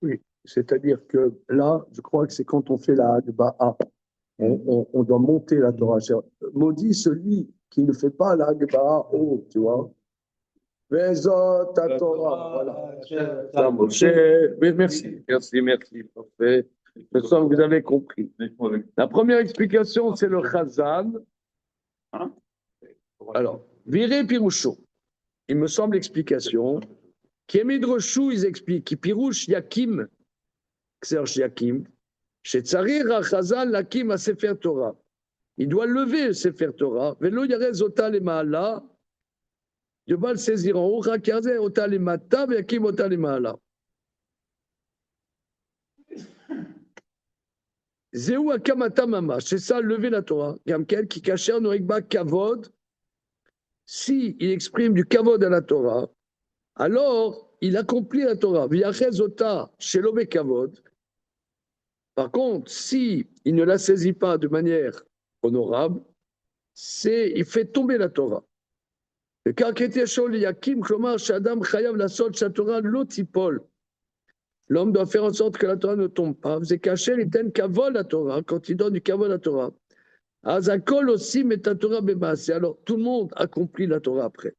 Oui, c'est-à-dire que là, je crois que c'est quand on fait la Hagba'a, on doit monter la Torah. Maudit celui qui ne fait pas la Hagba'a haut, tu vois. Vezot ta Torah, voilà. Ça, Moshe. Oui, merci, parfait. Je sens que vous avez compris. La première explication, c'est le Chazan. Hein? Alors, Viré Piroucho, il me semble l'explication. Qui est Midrashou, ils expliquent. Qui Pirouche Yakim, Xerch Yakim, chez Tsarir Chazan Lakim à Sefer Torah. Il doit lever le Sefer Torah. Velo Yarez Otal et Maala. Dieu va le saisir en haut. Rakazé Otal et Mata, Yakim Otal et Maala. Zéou Akamata Mama. C'est ça, lever la Torah. Gamkel qui cacher Noikba Kavod. Si il exprime du Kavod à la Torah, alors il accomplit la Torah. Viachez Ota Shelobe Kavod. Par contre, si il ne la saisit pas de manière honorable, il fait tomber la Torah. Le cas qui était Shol Yakim, Klomar, Shadam, Chayav, la Sot, Shatora, Lotipol. L'homme doit faire en sorte que la Torah ne tombe pas. Vous caché, il donne Kavol la Torah, quand il donne du Kavol à la Torah. Azakol aussi, met la Torah Bémas. Alors tout le monde accomplit la Torah après.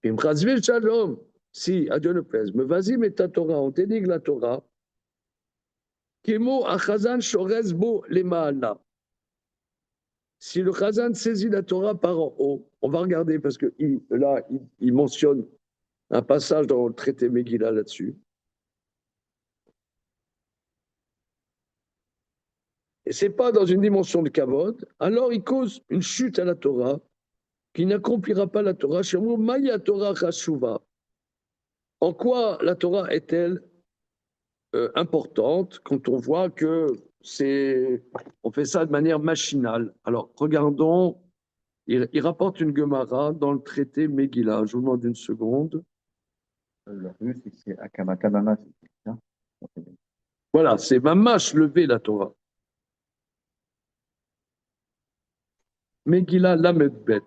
Pimchazvil Shalom, si, à Dieu le plaise, me vas-y, mets ta Torah, on t'énigre la Torah. Kemo achazan shorez bo le maala. Si le chazan saisit la Torah par en haut, on va regarder parce que là, il mentionne un passage dans le traité Megillah là-dessus. Et c'est pas dans une dimension de kavod, alors il cause une chute à la Torah qui n'accomplira pas la Torah. Chez moi, Maya Torah Chashuva. En quoi la Torah est-elle importante quand on voit que on fait ça de manière machinale. Alors, regardons, il rapporte une Gemara dans le traité Megillah. Je vous demande une seconde. Le russe, c'est Akamata Mama. Voilà, c'est Mamash lever la Torah. Megillah Lamed Bet.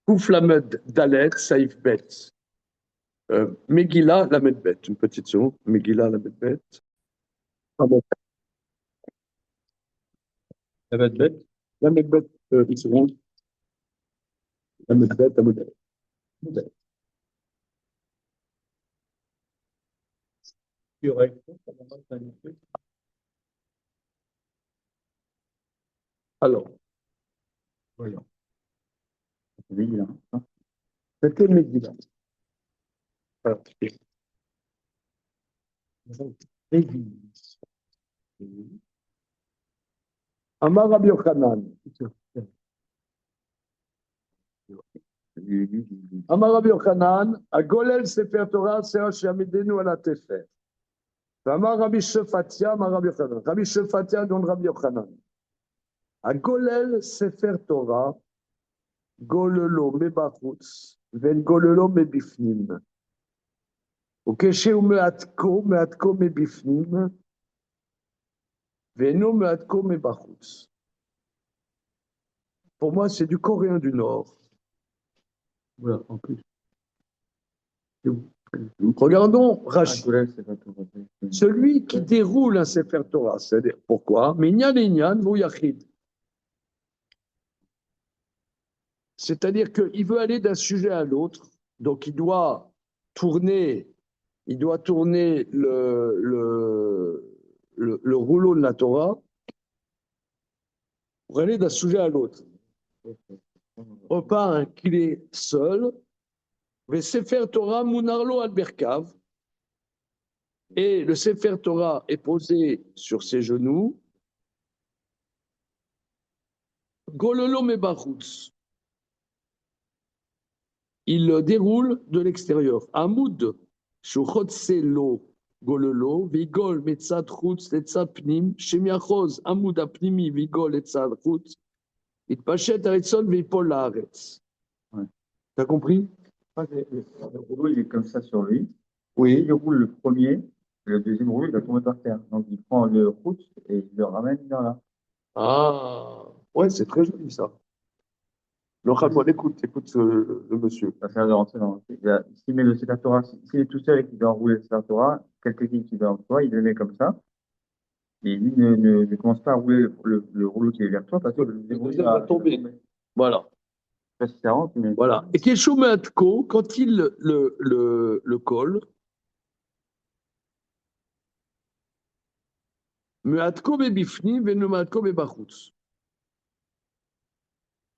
Kouf Lamed Dalet, Saïf Bet. Megillah Lamed Bet, une petite seconde. Megillah Lamed Bet. Pardon. Lamed Bet. Lamed Bet, une seconde. Lamed Bet, Lamed Bet. Alors, voyons. Megillah, hein. C'était Megillah. Alors, Amar Rabbi Yochanan. Amar Rabbi Yochanan, Agolel Sefer Torah, Sefer Shamidenu ala Tefer. Amar Rabbi Shefatia, Amar Rabbi Yochanan. Rabbi Shefatia, don Rabbi Yochanan. Agolel Sefer Torah, Golelo Mebachutz, Ven Golelo Mebifnim. וכשהוא מעתקו מבפנים, ואינו מעתקו מבחוץ. Pour moi, c'est du coréen du Nord. Voilà, en plus. Regardons Rashi. Celui qui déroule un Sefer Torah, c'est-à-dire pourquoi? Minyan Inyan Vuyachid. C'est-à-dire qu'il veut aller d'un sujet à l'autre, donc il doit tourner le rouleau de la Torah pour aller d'un sujet à l'autre. Pas qu'il est seul, mais Sefer Torah Munarlo al Berkav, et le Sefer Torah est posé sur ses genoux. Gololo Mebachutz. Il déroule de l'extérieur. Amoud, Shuchotselo, Gololo, Vigol, Metzat Chutz, Tetzat Pnim, Shemiachoz, Amoud Apnimi, Vigol, Etzat Chutz, Itpachet Aretzon, Vipol Laaretz. T'as compris? Le rouleau, il est comme ça sur lui. Oui. Il roule le premier, le deuxième rouleau, il va tomber par terre. Donc, il prend le route et il le ramène vers là. Ah, ouais, c'est très joli ça. Écoute le monsieur. Ça sert de rentrer dans. S'il met le Sefer Torah, s'il est tout seul et qu'il doit enrouler le Sefer Torah, quelqu'un qui doit en toi, il le met comme ça. Et lui ne commence pas à rouler le rouleau qui est vers toi parce que le deuxième rouleau va tomber. Voilà. Je sais pas si ça rentre, mais. Voilà. Et Keshumatko, quand il le colle, Meatko bebifni, venumatko bebachutz.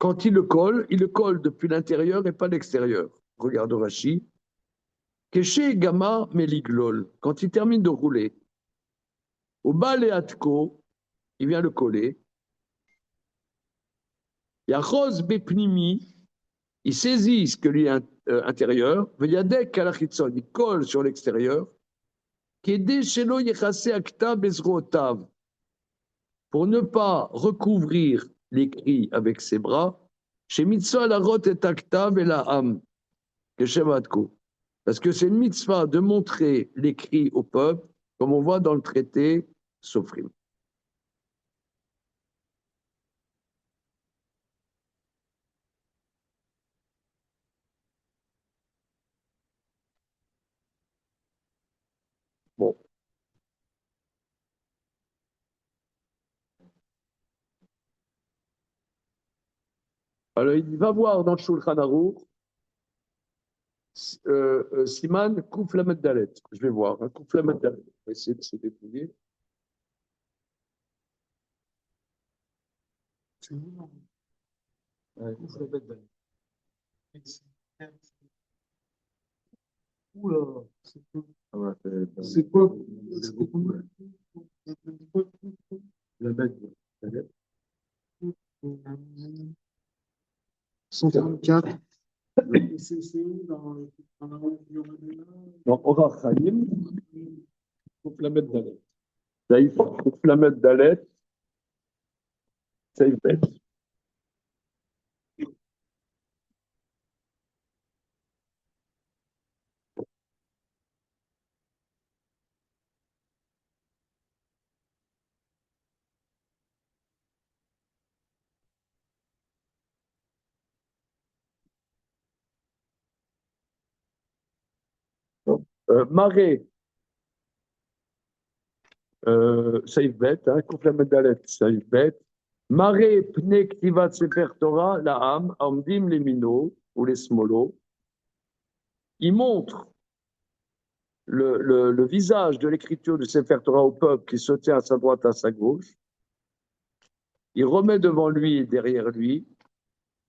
Quand il le colle depuis l'intérieur et pas l'extérieur. Regarde Rashi. Keshe Gama Meliglol, quand il termine de rouler, au Baleatko, il vient le coller. Yachos Bepnimi, il saisit ce que lui est intérieur. Veyadek Kalachitson, il colle sur l'extérieur. Kede Shelo Yechase Akta Bezrotav, pour ne pas recouvrir l'écrit avec ses bras. Chez Mitzvah la rot et Akta Velaam, Keshematko. Parce que c'est une mitzvah de montrer l'écrit au peuple, comme on voit dans le traité Sofrim. Bon. Alors, il va voir dans le Shulchan Aruch, Siman Kouf Lamed Dalet. Je vais voir, hein, Kouf Lamed Dalet. On va essayer de se débrouiller. C'est où, non? Kouf Lamed Dalet. Oula, c'est quoi? C'est quoi? Lamed Dalet. 144. C'est où dans Orach Chaim, Kouf Lamed Dalet. Saïf, Kouf Lamed Dalet, Saïf Bet. Marée, Saïf Bet, complément d'Alet, Saïf Bet. Marée, Pne, Ktivat, Sefer Torah, la Ham, Amdim, les Mino, ou les Smolo. Il montre le visage de l'écriture du Sefer Torah au peuple qui se tient à sa droite, à sa gauche. Il remet devant lui et derrière lui.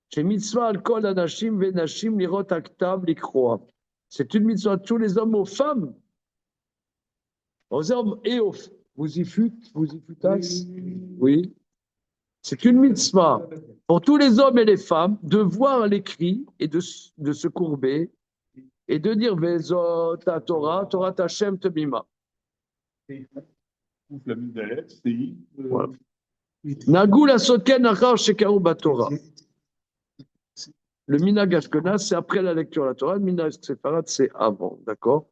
Chez mitzvah al kol anashim venashim lirot aktav likroa. C'est une mitzvah à tous les hommes, aux femmes. Aux hommes et aux femmes. Vous y futax? Oui. C'est une mitzvah pour tous les hommes et les femmes de voir l'écrit et de se courber et de dire Vezot ta Torah, Torah Hashem Tebima. La Migdalet, CI. Voilà. Nagul Asoken Achar Shekaru Batorah. Le Minag Ashkenaz, c'est après la lecture de la Torah. Le Minag Séfarad, c'est avant. D'accord?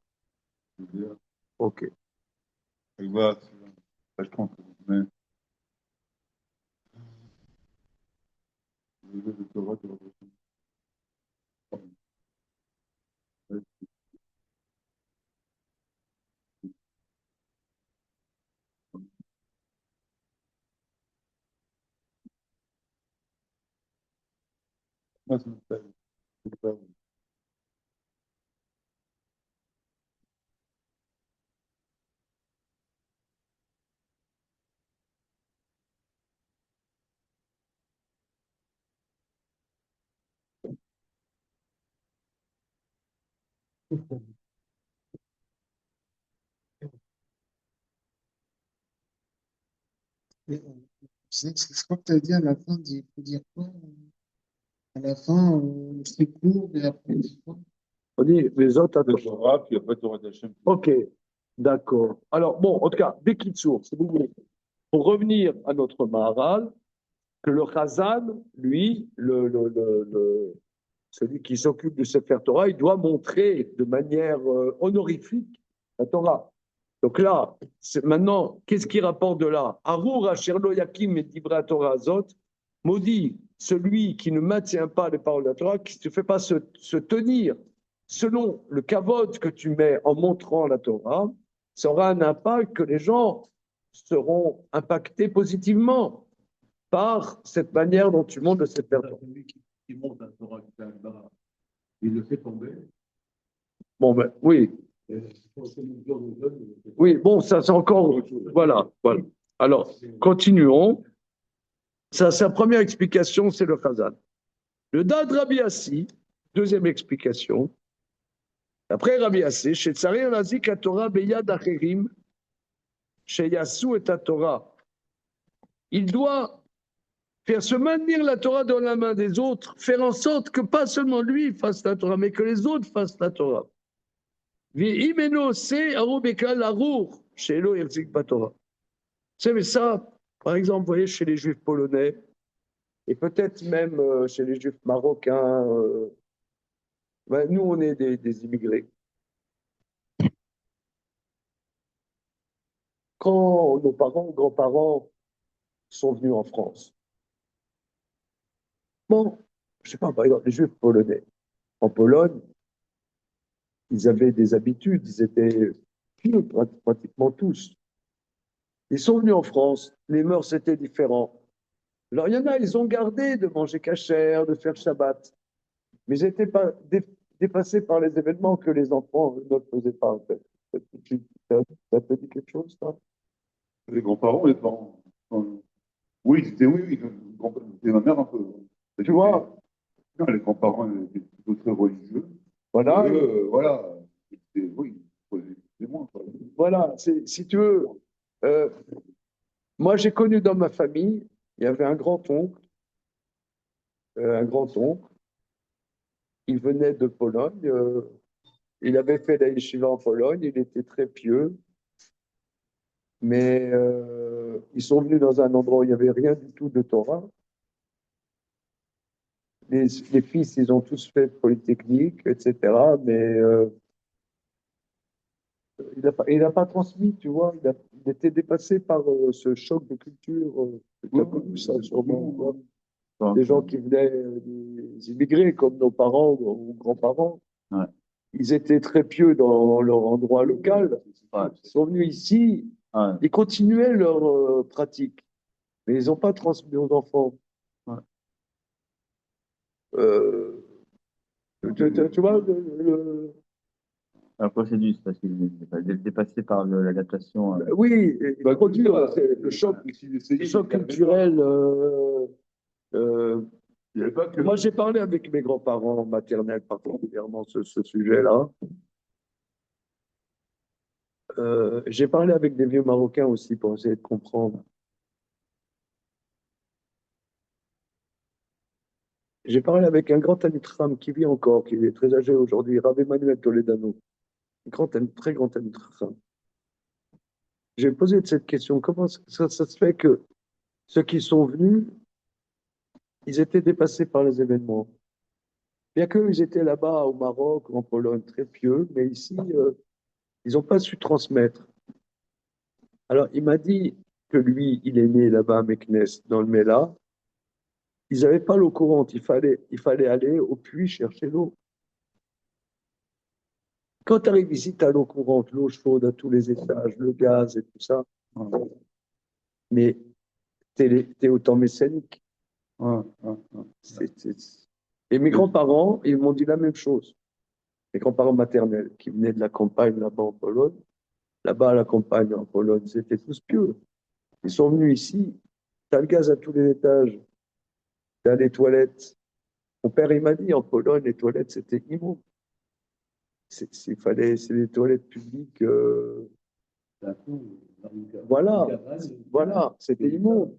Ok. Elle va, page 30. Mais... Je crois que tu as dit à la fin, il faut dire quoi? À la fin, c'est court, et après, on dit quoi? On dit Vezot ta Torah. Torah, puis après Torah Hashem. Ok. D'accord. Alors, bon, en tout cas, Bekitsour, si vous voulez. Pour revenir à notre Maharal, que le Chazan, lui, celui qui s'occupe de Sefer Torah, il doit montrer de manière honorifique la Torah. Donc là, maintenant, qu'est-ce qui rapporte de là? Arur Asherlo Yakim et Dibra Torah Azot, maudit celui qui ne maintient pas les paroles de la Torah, qui ne fait pas se tenir selon le kavod que tu mets en montrant la Torah, ça aura un impact que les gens seront impactés positivement par cette manière dont tu montres de cette Torah. Celui qui monte la Torah, il le fait tomber. Bon, ben, oui. Oui, bon, ça c'est encore. Voilà, voilà. Alors, continuons. Ça, sa première explication, c'est le Chazal. Le Dad Rabbi Assi, deuxième explication. Après Rabbi Assi, chez Tsari Nazik, la Torah Beyad Acherim, chez Yassou et la Torah. Il doit faire se maintenir la Torah dans la main des autres, faire en sorte que pas seulement lui fasse la Torah, mais que les autres fassent la Torah. Vous savez ça, par exemple, vous voyez, chez les Juifs polonais, et peut-être même chez les Juifs marocains, ben, nous, on est des immigrés. Quand nos parents, grands-parents sont venus en France, bon, je ne sais pas, par exemple, les Juifs polonais, en Pologne, ils avaient des habitudes, ils étaient pieux pratiquement tous. Ils sont venus en France, les mœurs étaient différentes. Alors, il y en a, ils ont gardé de manger cachère, de faire Shabbat, mais ils n'étaient pas dépassés par les événements que les enfants ne faisaient pas, en fait. Ça te dit quelque chose, ça? Les grands-parents, les parents. Oui, c'était oui. C'était ma mère un peu. Tu vois? Non, les grands-parents étaient plutôt très religieux. Voilà. Voilà. Oui, c'est moins. Voilà, si tu veux. Moi, j'ai connu dans ma famille, il y avait un grand-oncle. Il venait de Pologne. Il avait fait la yeshiva en Pologne. Il était très pieux. Mais ils sont venus dans un endroit où il n'y avait rien du tout de Torah. Les fils, ils ont tous fait Polytechnique, etc. Mais il n'a pas transmis, tu vois. Il était dépassé par ce choc de culture. Tu as connu ça sûrement. Des gens qui venaient des immigrés, comme nos parents ou grands-parents. Ouais. ils étaient très pieux dans leur endroit local. Ouais. Ils sont venus ici, Ouais. ils continuaient leur pratique, mais ils n'ont pas transmis aux enfants. Ouais. Euh, tu vois, La procédure, c'est parce qu'il est dépassé par l'adaptation. oui, il Bah, produit c'est- le choc, s'il essayait, le choc il y avait pas- culturel. Euh, il y avait pas que. moi, j'ai parlé avec mes grands-parents maternels particulièrement sur ce sujet-là. J'ai parlé avec des vieux Marocains aussi pour essayer de comprendre. J'ai parlé avec un grand ami de Ram qui vit encore, qui est très âgé aujourd'hui, Rav Emmanuel Toledano, très grand ami de Ram. J'ai posé cette question, comment ça se fait que ceux qui sont venus, ils étaient dépassés par les événements. Bien qu'eux, ils étaient là-bas au Maroc, en Pologne, très pieux, mais ici, ils n'ont pas su transmettre. Alors, il m'a dit que lui, il est né là-bas à Meknes, dans le Mela. Ils n'avaient pas l'eau courante, il fallait aller au puits chercher l'eau. Quand tu arrives ici, tu as l'eau courante, l'eau chaude à tous les étages, le gaz et tout ça. Mais tu es au temps mécanique. Et mes grands-parents, ils m'ont dit la même chose. Mes grands-parents maternels, qui venaient de la campagne là-bas en Pologne, là-bas à la campagne en Pologne, c'était tous pieux. Ils sont venus ici, tu as le gaz à tous les étages, tu as les toilettes. Mon père, il m'a dit, en Pologne, les toilettes, c'était immonde. C'est des toilettes publiques. Voilà, c'était immonde.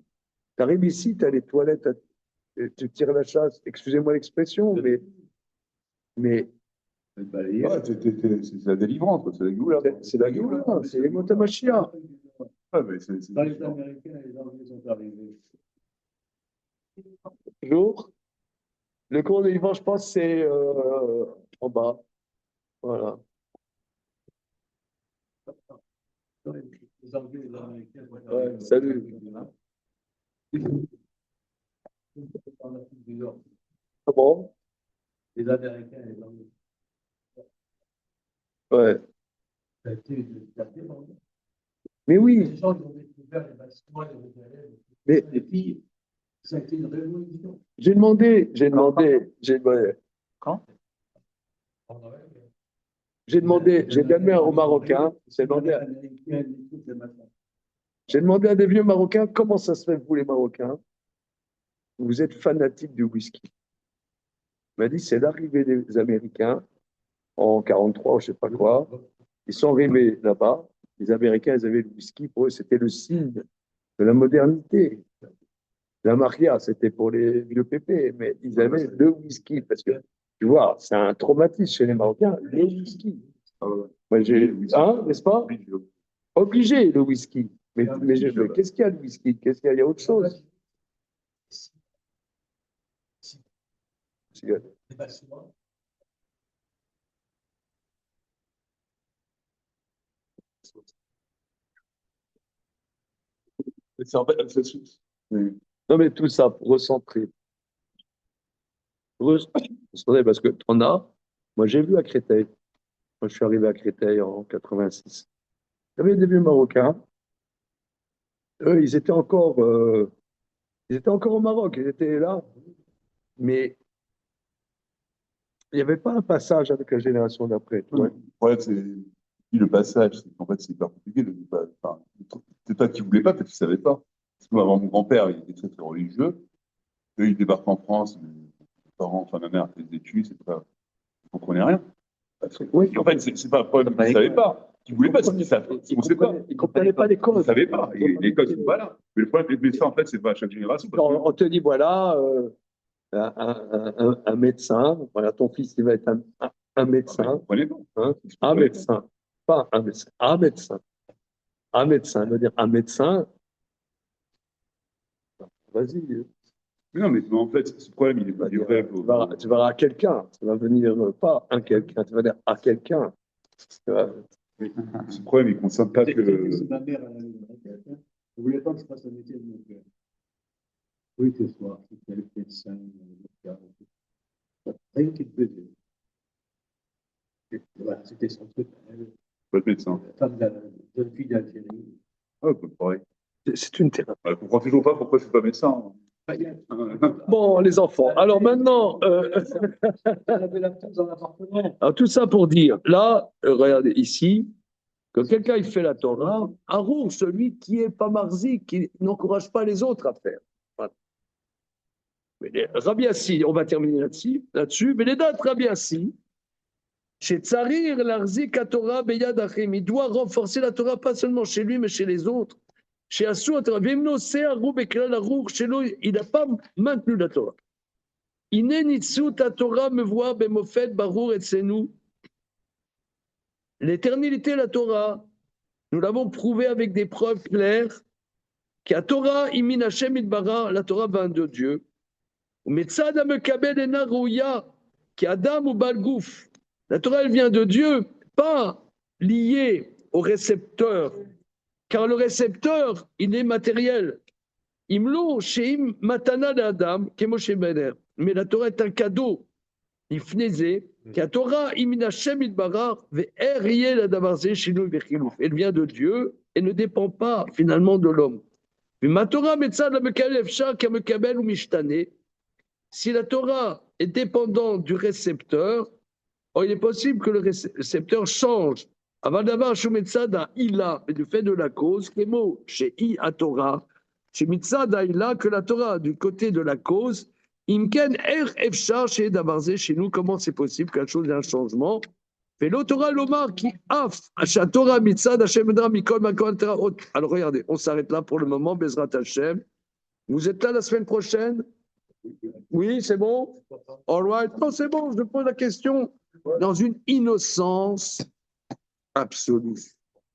Tu arrives ici, tu as les toilettes, tu tires la chasse, excusez-moi l'expression, mais Ouais, c'est la délivrance, quoi, c'est la goula. c'est la gueule, c'est les motamachia. Ouais, mais c'est Quand les Américains et les Anglais sont arrivés, Jour, le cours de vivant, je pense, c'est en bas. Voilà. les Anglais et les Américains sont Ouais, arrivés. salut. En Afrique du Nord, Ah bon? les Américains et les Anglais. Ouais. Ça a été bon. Mais Les oui, gens qui ont découvert les bâtiments et les élèves, mais les filles, ça a été une révolution. j'ai Quand? j'ai demandé aux Marocains, j'ai demandé à des vieux Marocains comment ça se fait, vous les Marocains, vous êtes fanatiques du whisky. Il m'a dit, c'est l'arrivée des Américains en 43 ou je sais pas quoi. Ils sont arrivés là-bas. Les Américains, ils avaient le whisky. Pour eux, c'était le signe de la modernité. La maria, c'était pour les vieux pépés, mais ils avaient le whisky parce que, tu vois, c'est un traumatisme chez les Marocains, le whisky. Moi, n'est-ce pas? Obligé, le whisky. Mais qu'est-ce qu'il y a, le whisky? Qu'est-ce qu'il y a? Il y a autre chose. Les bâtiments. Non, mais tout ça, pour recentrer. Recentrer, parce que on a, moi, j'ai vu à Créteil. Moi, je suis arrivé à Créteil en 86. Il y avait des vieux Marocains. Eux, ils étaient encore au Maroc, ils étaient là. Mais il n'y avait pas un passage avec la génération d'après. Tu vois. Le problème, c'est le passage. En fait, c'est hyper compliqué. Enfin, c'est pas qu'ils voulaient pas, peut-être qu'ils savaient pas. Parce que moi, avant mon grand-père, il était très, très religieux. Eux, ils débarquent en France. Mes parents, enfin, ma mère a fait des études, c'est pas, on comprenait rien. Oui. En fait, c'est pas un problème qu'ils savaient pas. Ils voulaient pas, c'est qu'ils savent. On sait pas. Ils ne comprenaient pas les Ils causes. savaient pas. Et les codes sont pas là. Mais le problème, mais ça, en fait, c'est pas à chaque génération. Parce que On te dit, voilà, un médecin, voilà, ton fils, il va être un ils médecin, comprenaient pas. hein, Ils un comprenaient pas. médecin, pas un médecin, un médecin. Un médecin, veut dire un médecin, vas-y, Mais non, mais en fait, ce problème, il est pas livré. tu vas à quelqu'un, tu vas venir pas un quelqu'un, tu vas dire à quelqu'un. Tu vois. Ce problème, il ne concerne pas que. C'est ma mère, elle avait une retraite. Je ne voulais pas que je fasse un métier de mon père. Oui, ce soir, c'était le médecin, rien qui te faisait. Voilà, c'était son truc. Pas de médecin. La femme de la jeune fille d'Algérie. Ah, c'est pareil. C'est une thérapie. Je comprends toujours pas pourquoi c'est pas médecin. Bon, les enfants. Alors maintenant, Elle avait la petite dans l'appartement. alors tout ça pour dire, là, regardez ici, quand quelqu'un il fait la Torah, Harour, celui qui est pas marzi, qui n'encourage pas les autres à faire. Voilà. Mais Rabbi Assi, on va terminer là-dessus, mais les dates Rabbi Assi, chez Tsarir, l'Arzik à Torah, Beyad Achim, il doit renforcer la Torah pas seulement chez lui, mais chez les autres. Chez Assou, Vimno, c'est Harour, Beklal Harour, chez lui, il n'a pas maintenu la Torah. Inenitsu ta Torah me voit, Bemofet, Barour, et Tsenou. L'éternité de la Torah, nous l'avons prouvé avec des preuves claires, qu'à Torah, Imin Hashem Idbara, la Torah vint de Dieu. Metzad Amekabel Ena Rouya, qui Adam ou Balgouf. La Torah, elle vient de Dieu, pas liée au récepteur, car le récepteur, il est matériel. Imlo, Sheim, Matana de Adam, Kemoshe Bener. Mais la Torah est un cadeau. Ifneze, qui a Torah, Imin Hashem Idbara, ve'eriye la davarze, Shinu ve'chilouf. Elle vient de Dieu et ne dépend pas finalement de l'homme. Mais ma Torah, Metzad Amekabel Efshar, Kamekabel ou Mishtane. Si la Torah est dépendante du récepteur, il est possible que le récepteur change. Avant d'avoir Shumetzada Ila, du fait de la cause, les mots chez I à Torah, chez Mitzada Ila, que la Torah du côté de la cause, Imken Er Efshar chez Davarze, chez nous, comment c'est possible qu'une chose ait un changement? Fait l'Otora Lomar qui af, à Torah Mitzad, Hashem Edra, Mikol, Makol, etc. Alors regardez, on s'arrête là pour le moment, Bezrat Hashem. Vous êtes là la semaine prochaine? Oui, c'est bon? All right. Non, c'est bon, je pose la question dans une innocence absolue.